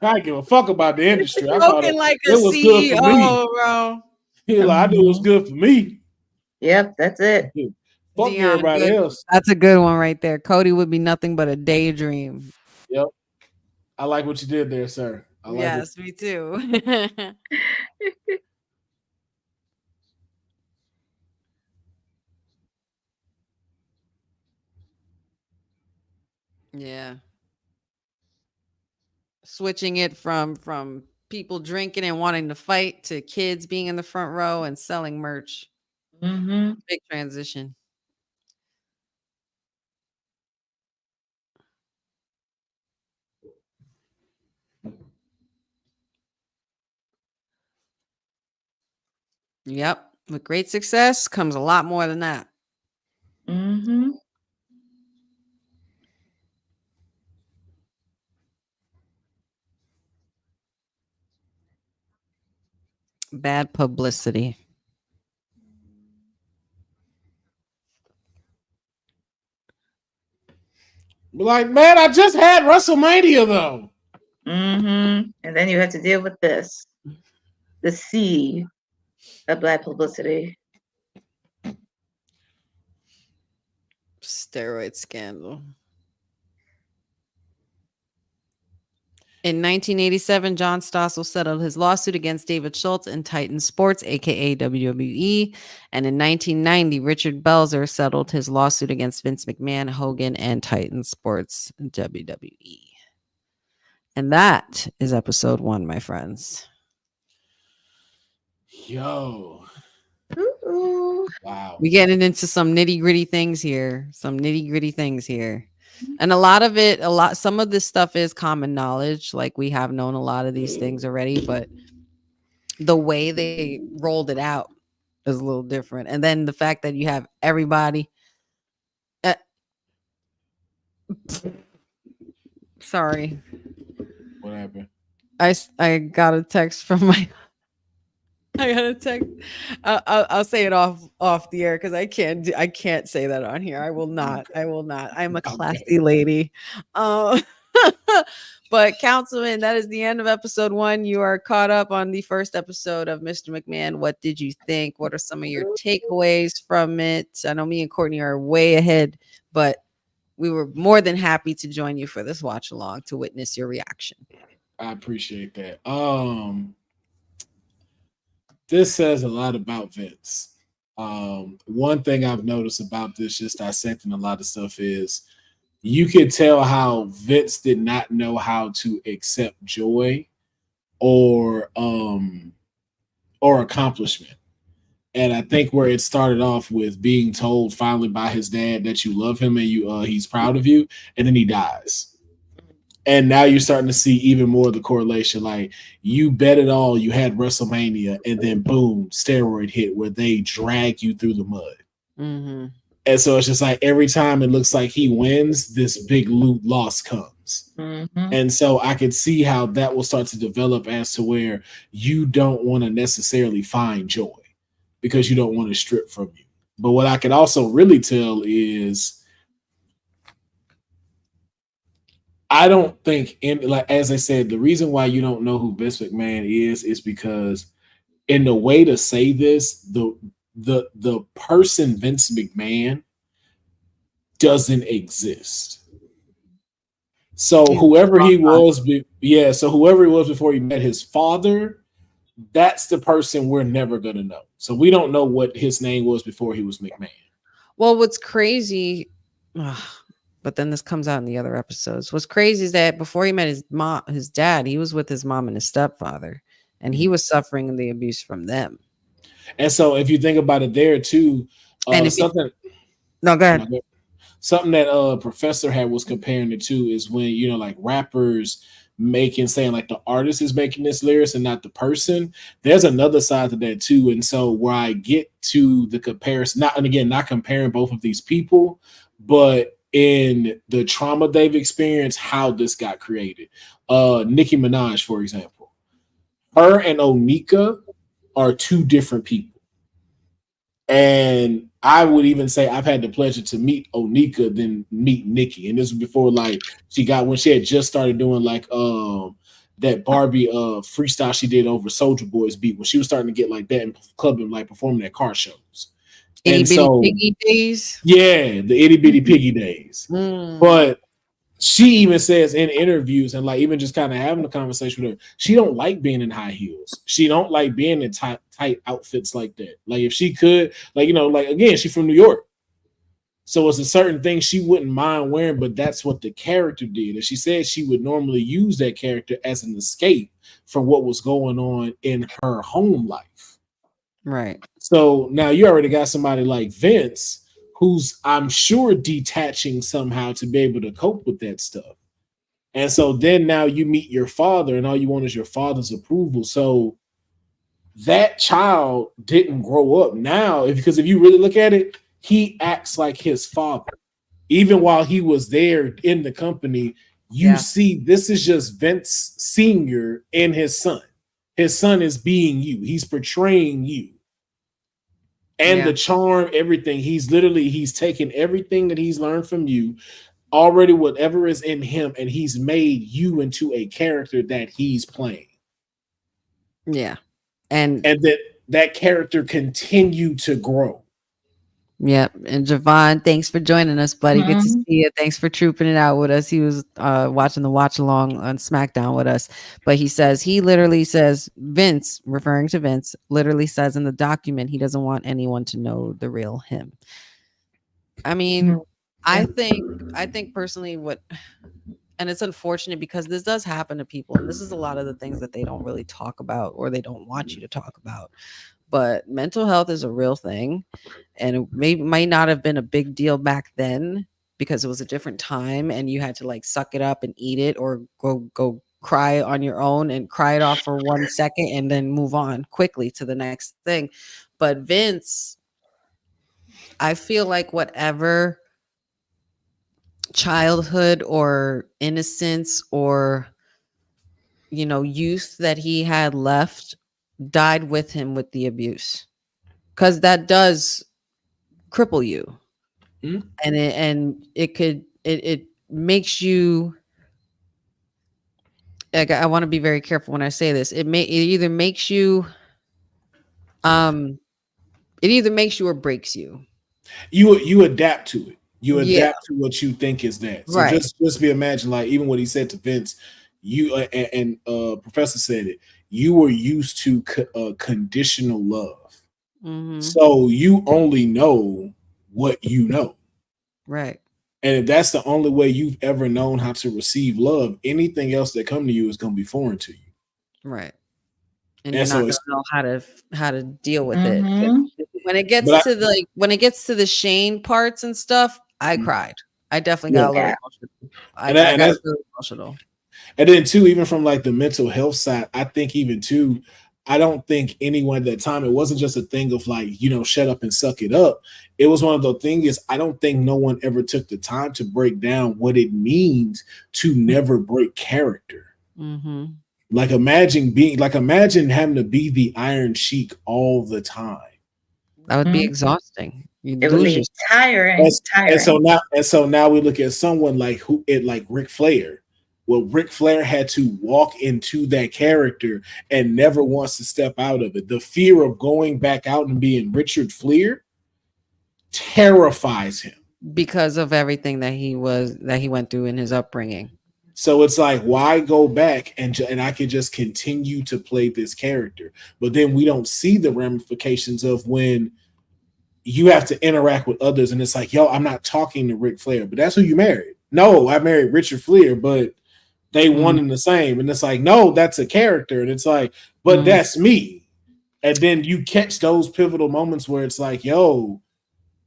I don't give a fuck about the industry. I thought it was CEO, good for me. Bro. He like, I knew it was good for me. Yep, that's it. Fuck Dion, everybody good. else. That's a good one right there. Cody would be nothing but a daydream. Yep. I like what you did there, sir. I like Yes, me too. Yeah. Switching it from people drinking and wanting to fight to kids being in the front row and selling merch. Mm-hmm. Big transition. Yep. With great success comes a lot more than that. Mm-hmm. Bad publicity. like, man, I just had WrestleMania though. Mm-hmm. And then you have to deal with this. The sea of bad publicity. Steroid scandal. In 1987, John Stossel settled his lawsuit against David Schultz and Titan Sports, aka WWE. And in 1990, Richard Belzer settled his lawsuit against Vince McMahon, Hogan, and Titan Sports, WWE. And that is episode 1, my friends. Yo. Ooh. Wow. We're getting into some nitty-gritty things here. And a lot of it, some of this stuff is common knowledge. Like, we have known a lot of these things already, but the way they rolled it out is a little different. And then the fact that you have everybody. Sorry. What happened? I got a text from my. I got a text. I'll say it off the air because I can't say that on here. I will not. I'm a classy lady. But Councilman, that is the end of episode 1. You are caught up on the first episode of Mr. McMahon. What did you think? What are some of your takeaways from it? I know me and Courtney are way ahead, but we were more than happy to join you for this watch along to witness your reaction. I appreciate that. This says a lot about Vince. One thing I've noticed about this, just dissecting a lot of stuff, is you could tell how Vince did not know how to accept joy or accomplishment. And I think where it started off with being told finally by his dad that you love him and he's proud of you, and then he dies. And now you're starting to see even more of the correlation. Like, you bet it all, you had WrestleMania, and then boom, steroid hit where they drag you through the mud. Mm-hmm. And so it's just like every time it looks like he wins, this big loss comes. Mm-hmm. And so I could see how that will start to develop as to where you don't want to necessarily find joy because you don't want to strip from you. But what I can also really tell is I don't think, like as I said, the reason why you don't know who Vince McMahon is because in the way to say this, the person Vince McMahon doesn't exist. So whoever he was, whoever he was before he met his father, that's the person we're never going to know. So we don't know what his name was before he was McMahon. Well, what's crazy, but then this comes out in the other episodes. What's crazy is that before he met his dad, he was with his mom and his stepfather, and he was suffering the abuse from them. And so if you think about it there too, go ahead. Something that Professor had was comparing it to is when, you know, like rappers saying like the artist is making this lyrics and not the person. There's another side to that too. And so where I get to the comparison, not comparing both of these people, but in the trauma they've experienced, how this got created. Nicki Minaj, for example, her and Onika are two different people. And I would even say I've had the pleasure to meet Onika than meet Nikki. And this was before when she had just started doing that Barbie freestyle she did over Soldier Boy's beat when she was starting to get like that in clubbing, like performing at car shows. Itty And bitty so, piggy days. yeah, the itty bitty piggy days. Mm. But she even says in interviews and like even just kind of having a conversation with her, she don't like being in high heels. She don't like being in tight outfits like that. Like if she could, like, you know, like again, she's from New York. So it's a certain thing she wouldn't mind wearing, but that's what the character did. And she said she would normally use that character as an escape from what was going on in her home life. Right. So now you already got somebody like Vince, who's I'm sure detaching somehow to be able to cope with that stuff. And so then now you meet your father, and all you want is your father's approval. So that child didn't grow up now, because if you really look at it, he acts like his father. Even while he was there in the company, you see this is just Vince Sr. and his son. His son is being you. He's portraying you. And the charm, everything. He's taken everything that he's learned from you, already whatever is in him, and he's made you into a character that he's playing. Yeah. And that character continue to grow. Yep. And Javon, thanks for joining us, buddy. Good to see you. Thanks for trooping it out with us. He was watching the watch along on SmackDown with us. But he literally says, Vince, referring to Vince, literally says in the document he doesn't want anyone to know the real him. I mean, I think personally and it's unfortunate because this does happen to people, and this is a lot of the things that they don't really talk about or they don't want you to talk about. But mental health is a real thing, and it might not have been a big deal back then because it was a different time and you had to like suck it up and eat it or go cry on your own and cry it off for 1 second and then move on quickly to the next thing. But Vince, I feel like whatever childhood or innocence or youth that he had left died with him with the abuse, because that does cripple you. And it makes you, like, I want to be very careful when I say this. It either makes you or breaks you. You adapt to it. You adapt to what you think is that. So right. just be imagine, like even what he said to Vince, you and Professor said it. You were used to conditional love. So you only know what you know. Right. And if that's the only way you've ever known how to receive love, anything else that come to you is going to be foreign to you. Right. And you're not going to know how to deal with it. When it gets to the Shane parts and stuff, I cried. I definitely got a little emotional. I got really emotional. And then too, even from like the mental health side, I think even too, I don't think anyone at that time, it wasn't just a thing of like, shut up and suck it up. It was one of the things, I don't think no one ever took the time to break down what it means to never break character. Like imagine having to be the Iron Sheik all the time. That would be exhausting. It would be tiring. And so now we look at someone like Ric Flair. Well, Ric Flair had to walk into that character and never wants to step out of it. The fear of going back out and being Richard Flair terrifies him because of everything that he went through in his upbringing. So it's like, why go back and I could just continue to play this character? But then we don't see the ramifications of when you have to interact with others, and it's like, yo, I'm not talking to Ric Flair, but that's who you married. No, I married Richard Flair, but they one and the same. And it's like, no, that's a character. And it's like, but that's me. And then you catch those pivotal moments where it's like, yo,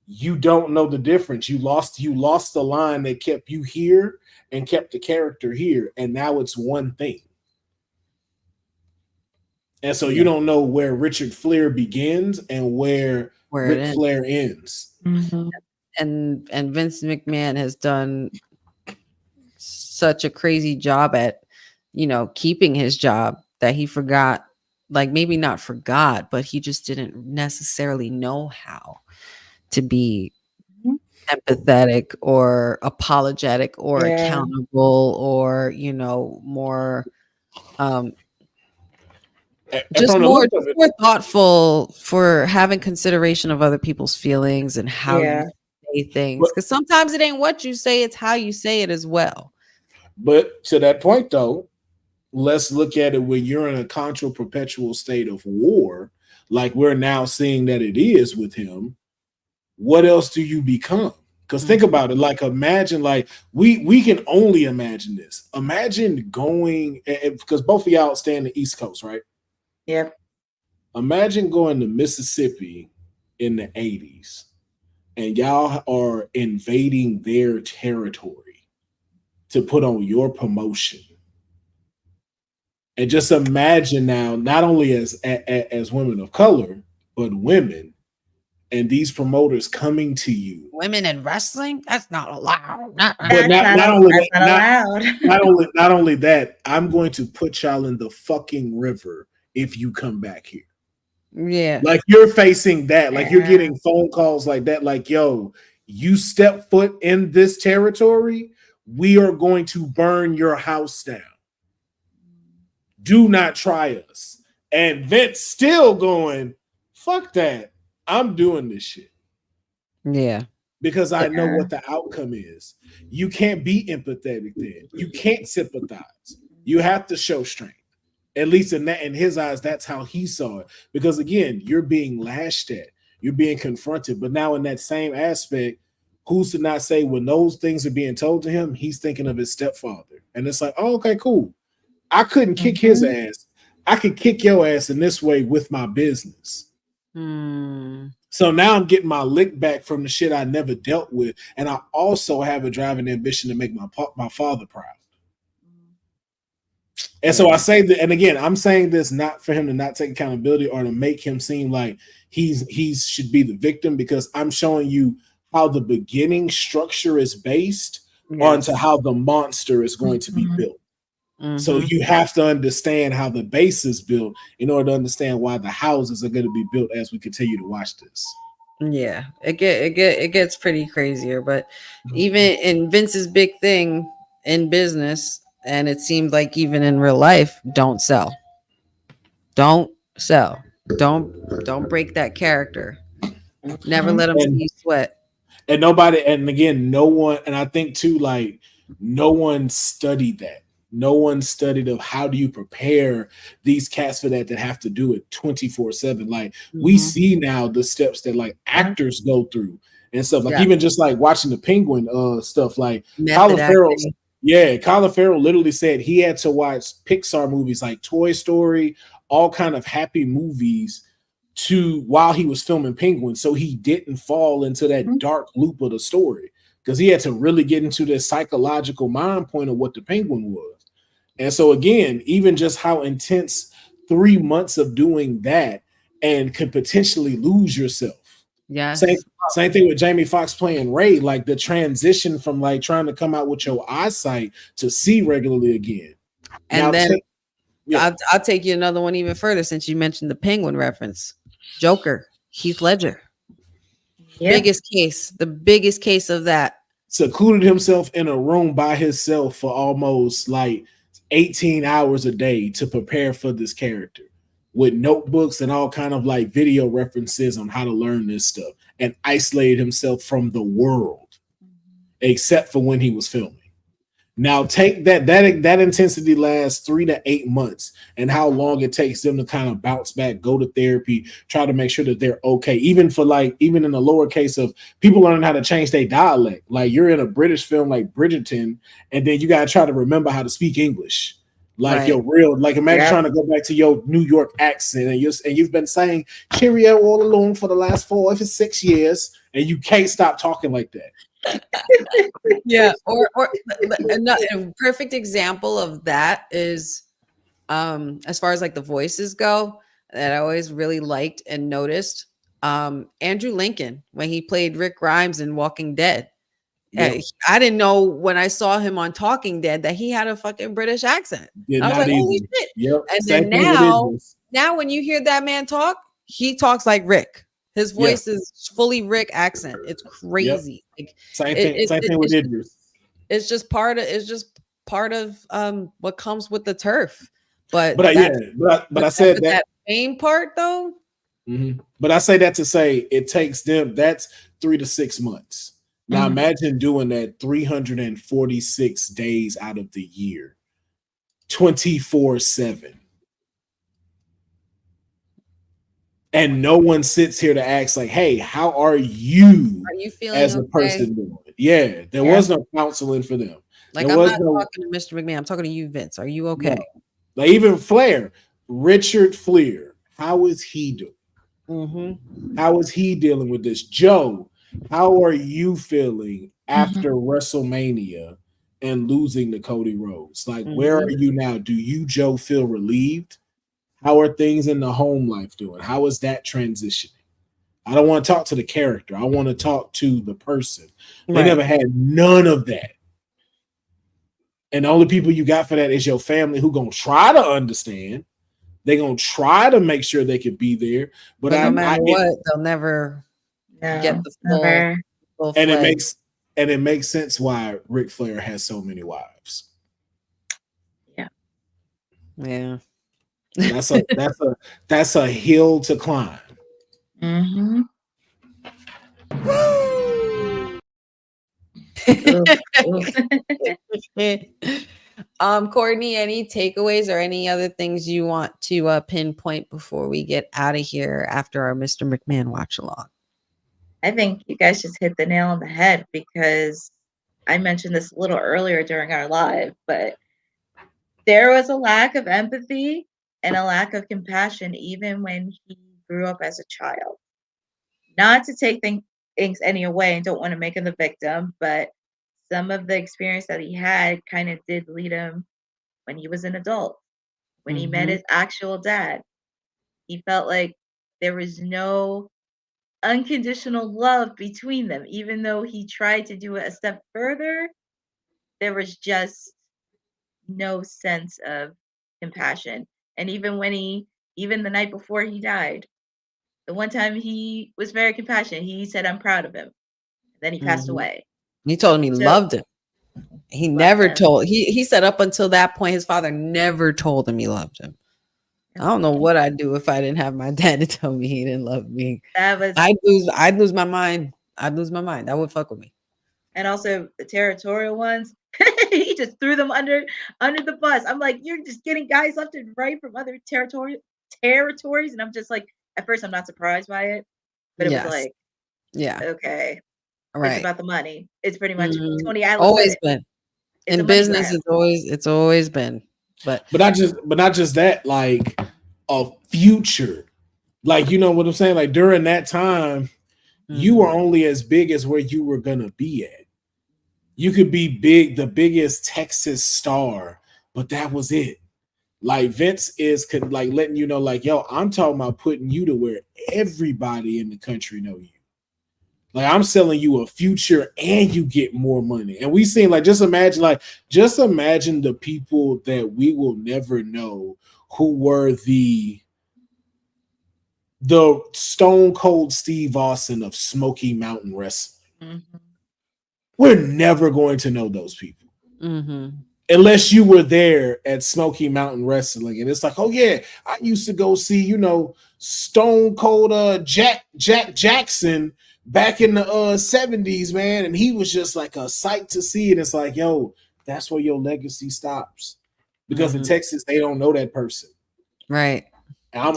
you don't know the difference. You lost the line that kept you here and kept the character here. And now it's one thing. And so you don't know where Richard Flair begins and where Ric Flair ends. And Vince McMahon has done such a crazy job at, keeping his job that he forgot, like maybe not forgot, but he just didn't necessarily know how to be empathetic or apologetic or accountable or, more Just more thoughtful for having consideration of other people's feelings and how you say things. Because sometimes it ain't what you say, it's how you say it as well. But to that point, though, let's look at it when you're in a constant perpetual state of war, like we're now seeing that it is with him. What else do you become? Because think about it, like imagine, like we can only imagine this. Imagine going, because both of y'all stay in the East Coast, right? Yep. Imagine going to Mississippi in the 80s and y'all are invading their territory to put on your promotion. And just imagine now, not only as women of color, but women, and these promoters coming to you. Women in wrestling? That's not allowed. But not only that, I'm going to put y'all in the fucking river if you come back here. Yeah. Like you're facing that. Like you're getting phone calls like that. Like, yo, you step foot in this territory, we are going to burn your house down. Do not try us. And Vince still going, fuck that. I'm doing this shit. Yeah. Because I know what the outcome is. You can't be empathetic then. You can't sympathize. You have to show strength. At least in his eyes, that's how he saw it. Because again, you're being lashed at. You're being confronted. But now in that same aspect, who's to not say when those things are being told to him, he's thinking of his stepfather. And it's like, oh, okay, cool. I couldn't kick his ass. I could kick your ass in this way with my business. So now I'm getting my lick back from the shit I never dealt with. And I also have a driving ambition to make my father proud. And so I say that, and again, I'm saying this not for him to not take accountability or to make him seem like he should be the victim, because I'm showing you how the beginning structure is based onto how the monster is going to be built. So you have to understand how the base is built in order to understand why the houses are going to be built as we continue to watch this. Yeah, it gets pretty crazier, but even in Vince's big thing in business, and it seemed like even in real life, don't sell. Don't break that character. Never let them see you sweat. And nobody, and again, no one, and I think too, like no one studied that. No one studied of how do you prepare these cats for that have to do it 24/7. Like we see now the steps that like actors go through and stuff. Like even just like watching the Penguin stuff, like Colin Farrell literally said he had to watch Pixar movies like Toy Story, all kind of happy movies while he was filming Penguin, so he didn't fall into that dark loop of the story, because he had to really get into the psychological mind point of what the Penguin was. And so again, even just how intense 3 months of doing that and could potentially lose yourself. Yes. Same thing with Jamie Foxx playing Ray, like the transition from like trying to come out with your eyesight to see regularly again. And now, then I'll take you another one even further, since you mentioned the Penguin reference. Joker, Heath Ledger. The biggest case of that. Secluded himself in a room by himself for almost like 18 hours a day to prepare for this character, with notebooks and all kind of like video references on how to learn this stuff, and isolated himself from the world except for when he was filming. Now take that intensity lasts 3 to 8 months, and how long it takes them to kind of bounce back, go to therapy, try to make sure that they're okay. Even in the lower case of people learning how to change their dialect. Like you're in a British film like Bridgerton, and then you got to try to remember how to speak English. Like your real, like imagine trying to go back to your New York accent, and you've been saying cheerio all along for the last 4 or 6 years, and you can't stop talking like that. Or a perfect example of that is as far as like the voices go, that I always really liked and noticed, Andrew Lincoln, when he played Rick Grimes in Walking Dead. I didn't know when I saw him on Talking Dead that he had a fucking British accent. I was like, holy shit. And then now when you hear that man talk, he talks like Rick. His voice is fully Rick accent. It's crazy. Like, same thing with Idris. It's just part of what comes with the turf. But I said that main part though. Mm-hmm. But I say that to say it takes them, that's 3 to 6 months. Now imagine doing that 346 days out of the year, 24/7. And no one sits here to ask, like, hey, how are you feeling as a okay? person doing it? Yeah, there was no counseling for them. Like, there I'm was not talking to Mr. McMahon. I'm talking to you, Vince. Are you okay? No. Like, even Flair, Richard Flair, how is he doing? How is he dealing with this? Joe, how are you feeling after WrestleMania and losing to Cody Rhodes? Like, where are you now? Do you, Joe, feel relieved? How are things in the home life doing? How is that transitioning? I don't want to talk to the character. I want to talk to the person. They never had none of that. And the only people you got for that is your family, who gonna try to understand. They're gonna try to make sure they can be there. But no matter what, they'll never get the full and it makes sense why Ric Flair has so many wives. Yeah. That's a hill to climb. Courtney, any takeaways or any other things you want to pinpoint before we get out of here after our Mr. McMahon watch along? I think you guys just hit the nail on the head, because I mentioned this a little earlier during our live, but there was a lack of empathy and a lack of compassion even when he grew up as a child. Not to take things any away, and don't want to make him the victim, but some of the experience that he had kind of did lead him when he was an adult. When he met his actual dad, he felt like there was no unconditional love between them. Even though he tried to do it a step further, there was just no sense of compassion. And even the night before he died, the one time he was very compassionate, he said, "I'm proud of him." Then he passed away. He told him he loved him. He never told. He said up until that point, his father never told him he loved him. I don't know what I'd do if I didn't have my dad to tell me he didn't love me. I'd lose my mind. I'd lose my mind. That would fuck with me. And also the territorial ones, he just threw them under the bus. I'm like, you're just getting guys left and right from other territories, and I'm just like, at first I'm not surprised by it, but it was like, okay, it's about the money. It's pretty much Tony Atlas always been in business. It's always been, but not just that, like a future, like, you know what I'm saying? Like, during that time, you were only as big as where you were gonna be at. You could be big, the biggest Texas star, but that was it. Like, Vince is like letting you know, like, yo, I'm talking about putting you to where everybody in the country know you. Like, I'm selling you a future and you get more money. And we seen, like, just imagine the people that we will never know who were the Stone Cold Steve Austin of Smoky Mountain Wrestling. We're never going to know those people. Unless you were there at Smoky Mountain Wrestling. And it's like, oh yeah, I used to go see, you know, Stone Cold Jack Jackson back in the 70s, man. And he was just like a sight to see. And it's like, yo, that's where your legacy stops. Because in Texas, they don't know that person. Right. And I'm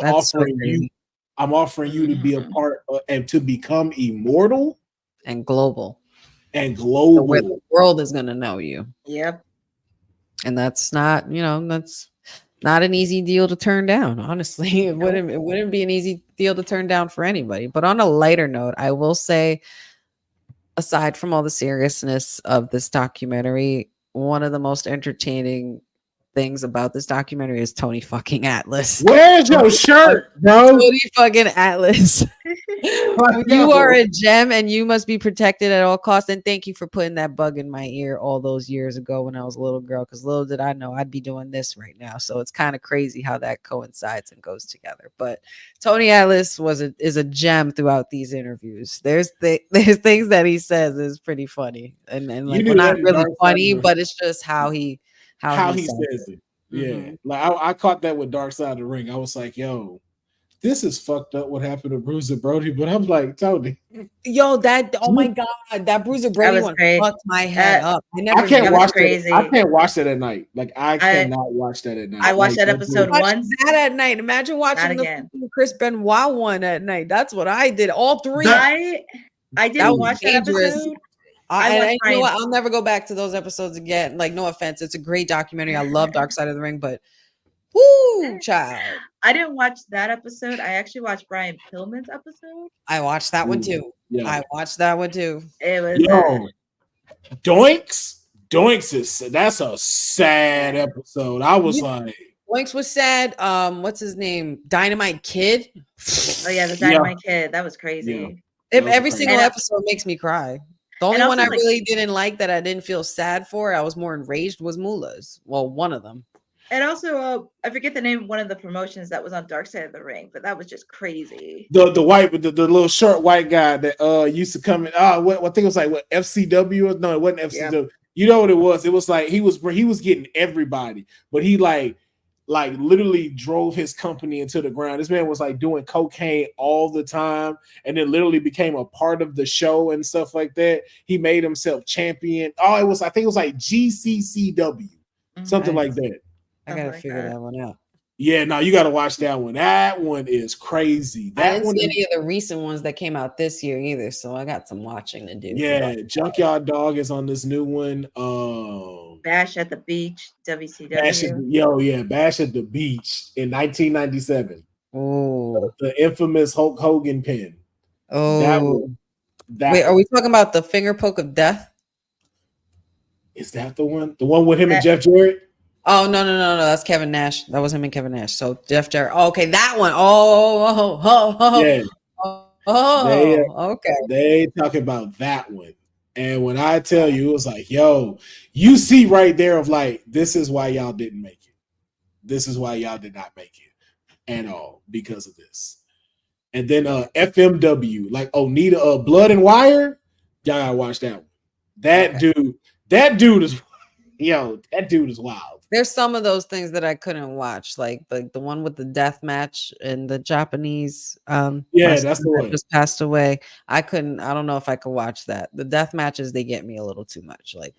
offering you to be a part and to become immortal and global. So where the world is going to know you. Yep. And that's not, that's not an easy deal to turn down. Honestly, it wouldn't be an easy deal to turn down for anybody. But on a lighter note, I will say, aside from all the seriousness of this documentary, one of the most entertaining things about this documentary is Tony fucking Atlas. Where's your shirt, bro? Tony fucking Atlas. You are a gem and you must be protected at all costs. And thank you for putting that bug in my ear all those years ago when I was a little girl, because little did I know I'd be doing this right now. So it's kind of crazy how that coincides and goes together. But Tony Atlas is a gem throughout these interviews. There's things that he says is pretty funny and like, well, not really funny, but it's just how he says it. Yeah, like I caught that with Dark Side of the Ring. I was like, yo, this is fucked up. What happened to Bruiser Brody? But I'm like, Tony, Yo, oh my god, that Bruiser Brody was one great. fucked my head up. I can't That was watch crazy. that. I can't watch that at night. Like I cannot watch that at night. I watched like, that episode Watch once. that at night. Imagine watching the again. Chris Benoit one at night. That's what I did. All three. I didn't watch that dangerous. episode. And you know what? I'll never go back to those episodes again. Like, no offense, it's a great documentary. I love Dark Side of the Ring, but whoo, child. I didn't watch that episode. I actually watched Brian Pillman's episode. I watched that one too. Yeah. I watched that one too. It was Doinks that's a sad episode. I was like, Doinks was sad. What's his name? Dynamite Kid. Oh yeah, the Dynamite Kid. That was crazy. Yeah. Every single episode makes me cry. The only one I like, really didn't like that I didn't feel sad for, I was more enraged, was Moolah's. Well, one of them. And also, I forget the name of one of the promotions that was on Dark Side of the Ring, but that was just crazy. The white, the little short white guy that used to come in. I think it was like what FCW? No, it wasn't FCW. Yep. You know what it was? It was like he was getting everybody, but he like literally drove his company into the ground. This man was like doing cocaine all the time, and then literally became a part of the show and stuff like that. He made himself champion. I think it was like GCCW, something like that. I gotta figure that one out. Yeah, no, you gotta watch that one. That one is crazy. I didn't see any of the recent ones that came out this year either, so I got some watching to do. Yeah, Junkyard Dog is on this new one. Bash at the Beach, WCW. Bash at the Beach in 1997. Oh, the infamous Hulk Hogan pin. Oh, wait, are we talking about the finger poke of death? Is that the one? The one with him and Jeff Jarrett? Oh, no. That's Kevin Nash. That was him and Kevin Nash. So Jeff Jarrett. Oh, okay, that one. Okay. They talk about that one. And when I tell you, it was like, yo, you see right there of like, this is why y'all didn't make it. This is why y'all did not make it at all because of this. And then FMW, like Onita, Blood and Wire. Y'all gotta watch that one. That dude is wild. There's some of those things that I couldn't watch, like the one with the death match and the Japanese. That's the one. Just passed away. I don't know if I could watch that. The death matches, they get me a little too much. Like,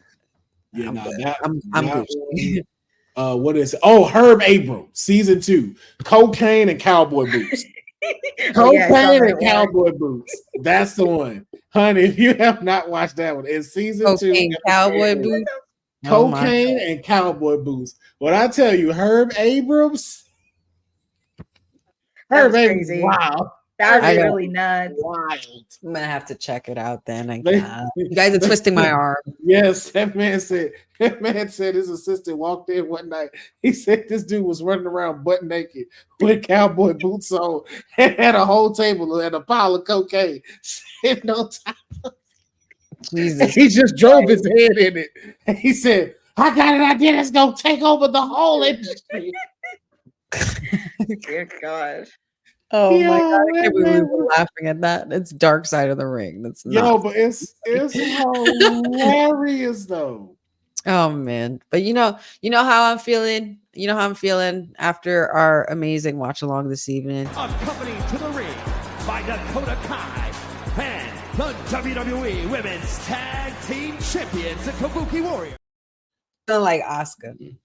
I'm good. What is it? Oh, Herb Abrams, season 2, Cocaine and Cowboy Boots. Cocaine and Cowboy Boots. That's the one, honey. If you have not watched that one, it's season 2. Cowboy Boots. Cocaine and Cowboy Boots. When I tell you, Herb Abrams, wow. That was really nuts. Wild. I'm gonna have to check it out then. You guys are twisting my arm. Yes, that man said his assistant walked in one night. He said this dude was running around butt naked with cowboy boots on and had a whole table and a pile of cocaine sitting on top of it. Jesus. He just drove his head in it. And he said, I got an idea that's gonna take over the whole industry. Dear God. Oh my God, I can't believe we're laughing at that. It's Dark Side of the Ring. That's but it's hilarious though. Oh man. But you know how I'm feeling. You know how I'm feeling after our amazing watch along this evening. Accompanied to the ring by Dakota Kai and the WWE Women's Tag Team Champions, the Kabuki Warrior. Feeling like Asuka.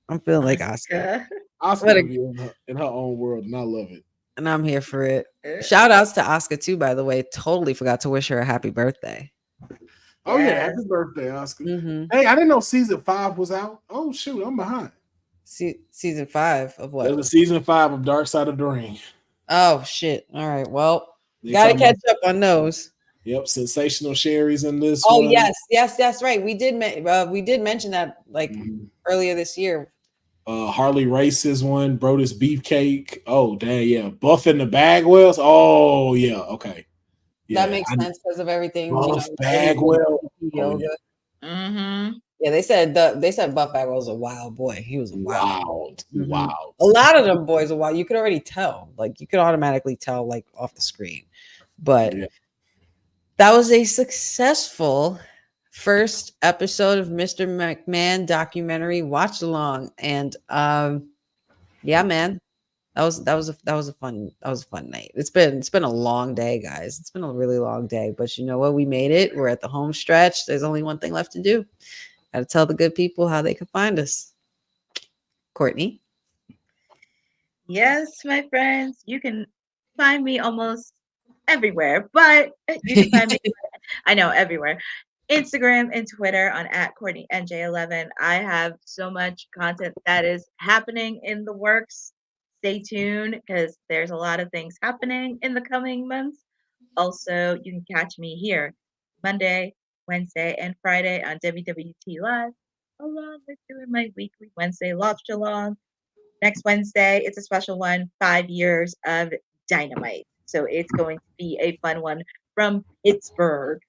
I'm feeling like Asuka. Asuka in her own world, and I love it. And I'm here for it. Shout outs to Asuka too, by the way. Totally forgot to wish her a happy birthday. Oh yeah, happy birthday, Asuka. Mm-hmm. Hey, I didn't know season 5 was out. Oh shoot, I'm behind. Season 5 of what? There's a season 5 of Dark Side of the Ring. Oh shit. All right. Well, gotta catch up on those. Yep, Sensational Sherry's in this. Oh one. yes, that's right. We did mention that earlier this year. Harley Race's one, Brodus Beefcake. Oh, dang, yeah. Buff in the Bagwells. Oh, yeah, okay. Yeah, that makes sense because of everything. Buff Bagwell. Oh, yeah. Mm-hmm. Yeah, they said Buff Bagwell was a wild boy. He was wild. Mm-hmm. Wild. A lot of them boys are wild. You could already tell. Like, you could automatically tell, like, off the screen. But that was a successful first episode of Mr. McMahon documentary watch along, and yeah, man, that was a fun night. It's been a long day, guys. It's been a really long day, but you know what? We made it. We're at the home stretch. There's only one thing left to do. Got to tell the good people how they can find us. Courtney. Yes, my friends, you can find me almost everywhere, but you can find me, I know, everywhere. Instagram and Twitter on @CourtneyNJ11. I have so much content that is happening in the works. Stay tuned because there's a lot of things happening in the coming months. Also, you can catch me here Monday, Wednesday, and Friday on WWT Live, along with doing my weekly Wednesday Lobster Long. Next Wednesday, it's a special one, 5 years of Dynamite. So it's going to be a fun one from Pittsburgh.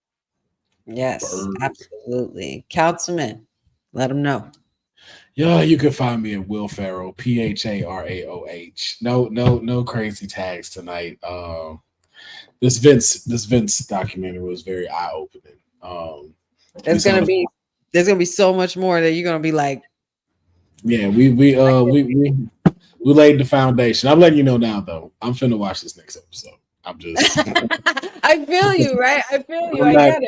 Yes, absolutely. Councilman, let them know. Yeah, you can find me at Will Farrell, PHARAOH. No crazy tags tonight. This Vince documentary was very eye opening. There's gonna be so much more that you're gonna be like, yeah, we laid the foundation. I'm letting you know now, though. I'm finna watch this next episode. I'm just. I feel you, right? I feel you. I get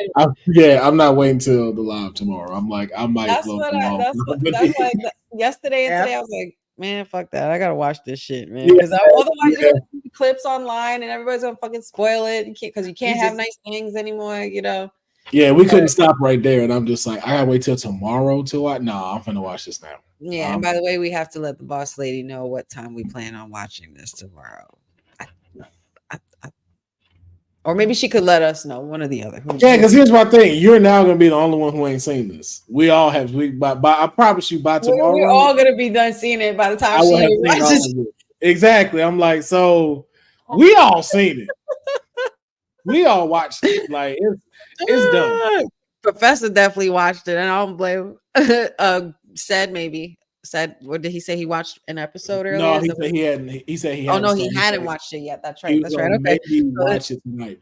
it. I'm not waiting till the live tomorrow. I'm like, I might. That's why yesterday and today I was like, man, fuck that. I gotta watch this shit, man. Because otherwise you're gonna see clips online and everybody's gonna fucking spoil it. Because you can't have nice things anymore, you know. Yeah, we couldn't stop right there, and I'm just like, I gotta wait till tomorrow to watch. No, I'm finna watch this now. Yeah, and by the way, we have to let the boss lady know what time we plan on watching this tomorrow. Or maybe she could let us know, one or the other. Yeah, because here's my thing: you're now gonna be the only one who ain't seen this. We all have. I promise you, by tomorrow, we're all gonna be done seeing it by the time she watches it. Exactly. I'm like, so we all seen it. We all watched it. Like it's done. Professor definitely watched it, and I don't blame. Said, what did he say? He watched an episode earlier. No, he said he hadn't. He said he. Oh no, he hadn't watched it yet. That's right. That's right. Okay, maybe watch it tonight.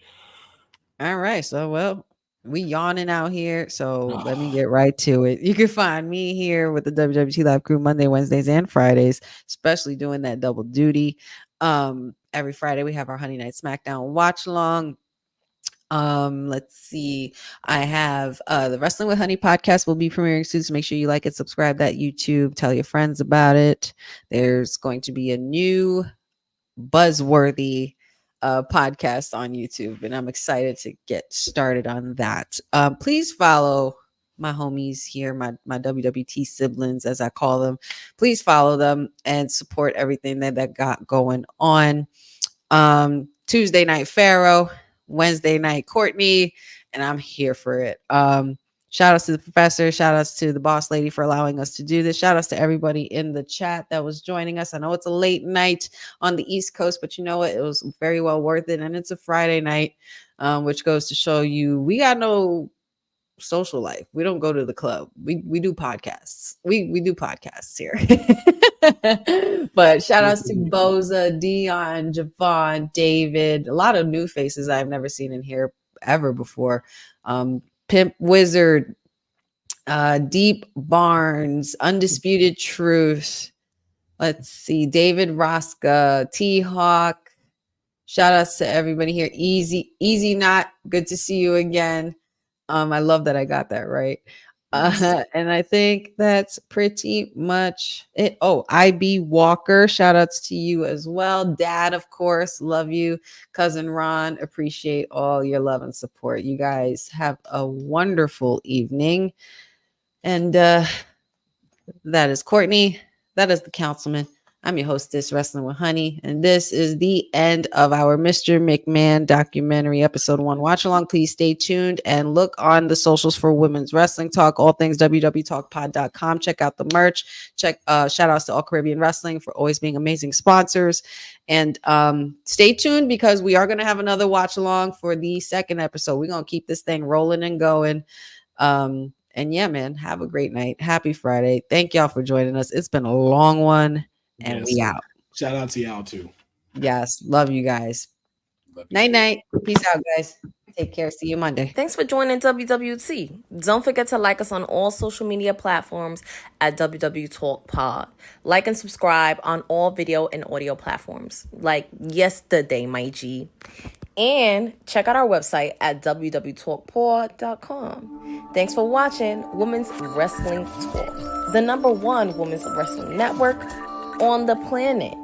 All right. So well, we yawning out here. So let me get right to it. You can find me here with the WWT Live crew Monday, Wednesdays, and Fridays, especially doing that double duty. Every Friday we have our Honey Night SmackDown watch along. Let's see. I have the Wrestling with Honey podcast will be premiering soon, so make sure you like it, subscribe that YouTube, tell your friends about it. There's going to be a new buzzworthy podcast on YouTube, and I'm excited to get started on that. Please follow my homies here, my WWT siblings, as I call them. Please follow them and support everything that got going on. Tuesday night Pharaoh, Wednesday night Courtney, and I'm here for it. Shout outs to the professor, shout outs to the boss lady for allowing us to do this. Shout outs to everybody in the chat that was joining us. I know it's a late night on the East Coast, but you know what? It was very well worth it. And it's a Friday night, which goes to show you we got no social life. We don't go to the club. We do podcasts. We do podcasts here. But shout outs to Boza, Dion, Javon, David, a lot of new faces I've never seen in here ever before. Pimp Wizard, Deep Barnes, Undisputed Truth. Let's see, David Rosca, T-Hawk. Shout outs to everybody here. Easy Not, good to see you again. I love that I got that right. And I think that's pretty much it. Oh, IB Walker, shout outs to you as well. Dad, of course, love you. Cousin Ron, appreciate all your love and support. You guys have a wonderful evening. And that is Courtney. That is the councilman. I'm your hostess, Wrestling with Honey, and this is the end of our Mr. McMahon documentary, episode 1. Watch along. Please stay tuned and look on the socials for Women's Wrestling Talk, all things www.talkpod.com. Check out the merch. Check shout outs to All Caribbean Wrestling for always being amazing sponsors. And stay tuned because we are going to have another watch along for the second episode. We're going to keep this thing rolling and going. And yeah, man, have a great night. Happy Friday. Thank y'all for joining us. It's been a long one. And we out. Shout out to y'all too. Yes. Love you guys. Night. Peace out, guys. Take care. See you Monday. Thanks for joining WWT. Don't forget to like us on all social media platforms at WW Talk Pod. Like and subscribe on all video and audio platforms, like yesterday, my G. And check out our website at www.talkpod.com. Thanks for watching Women's Wrestling Talk, the #1 women's wrestling network on the planet.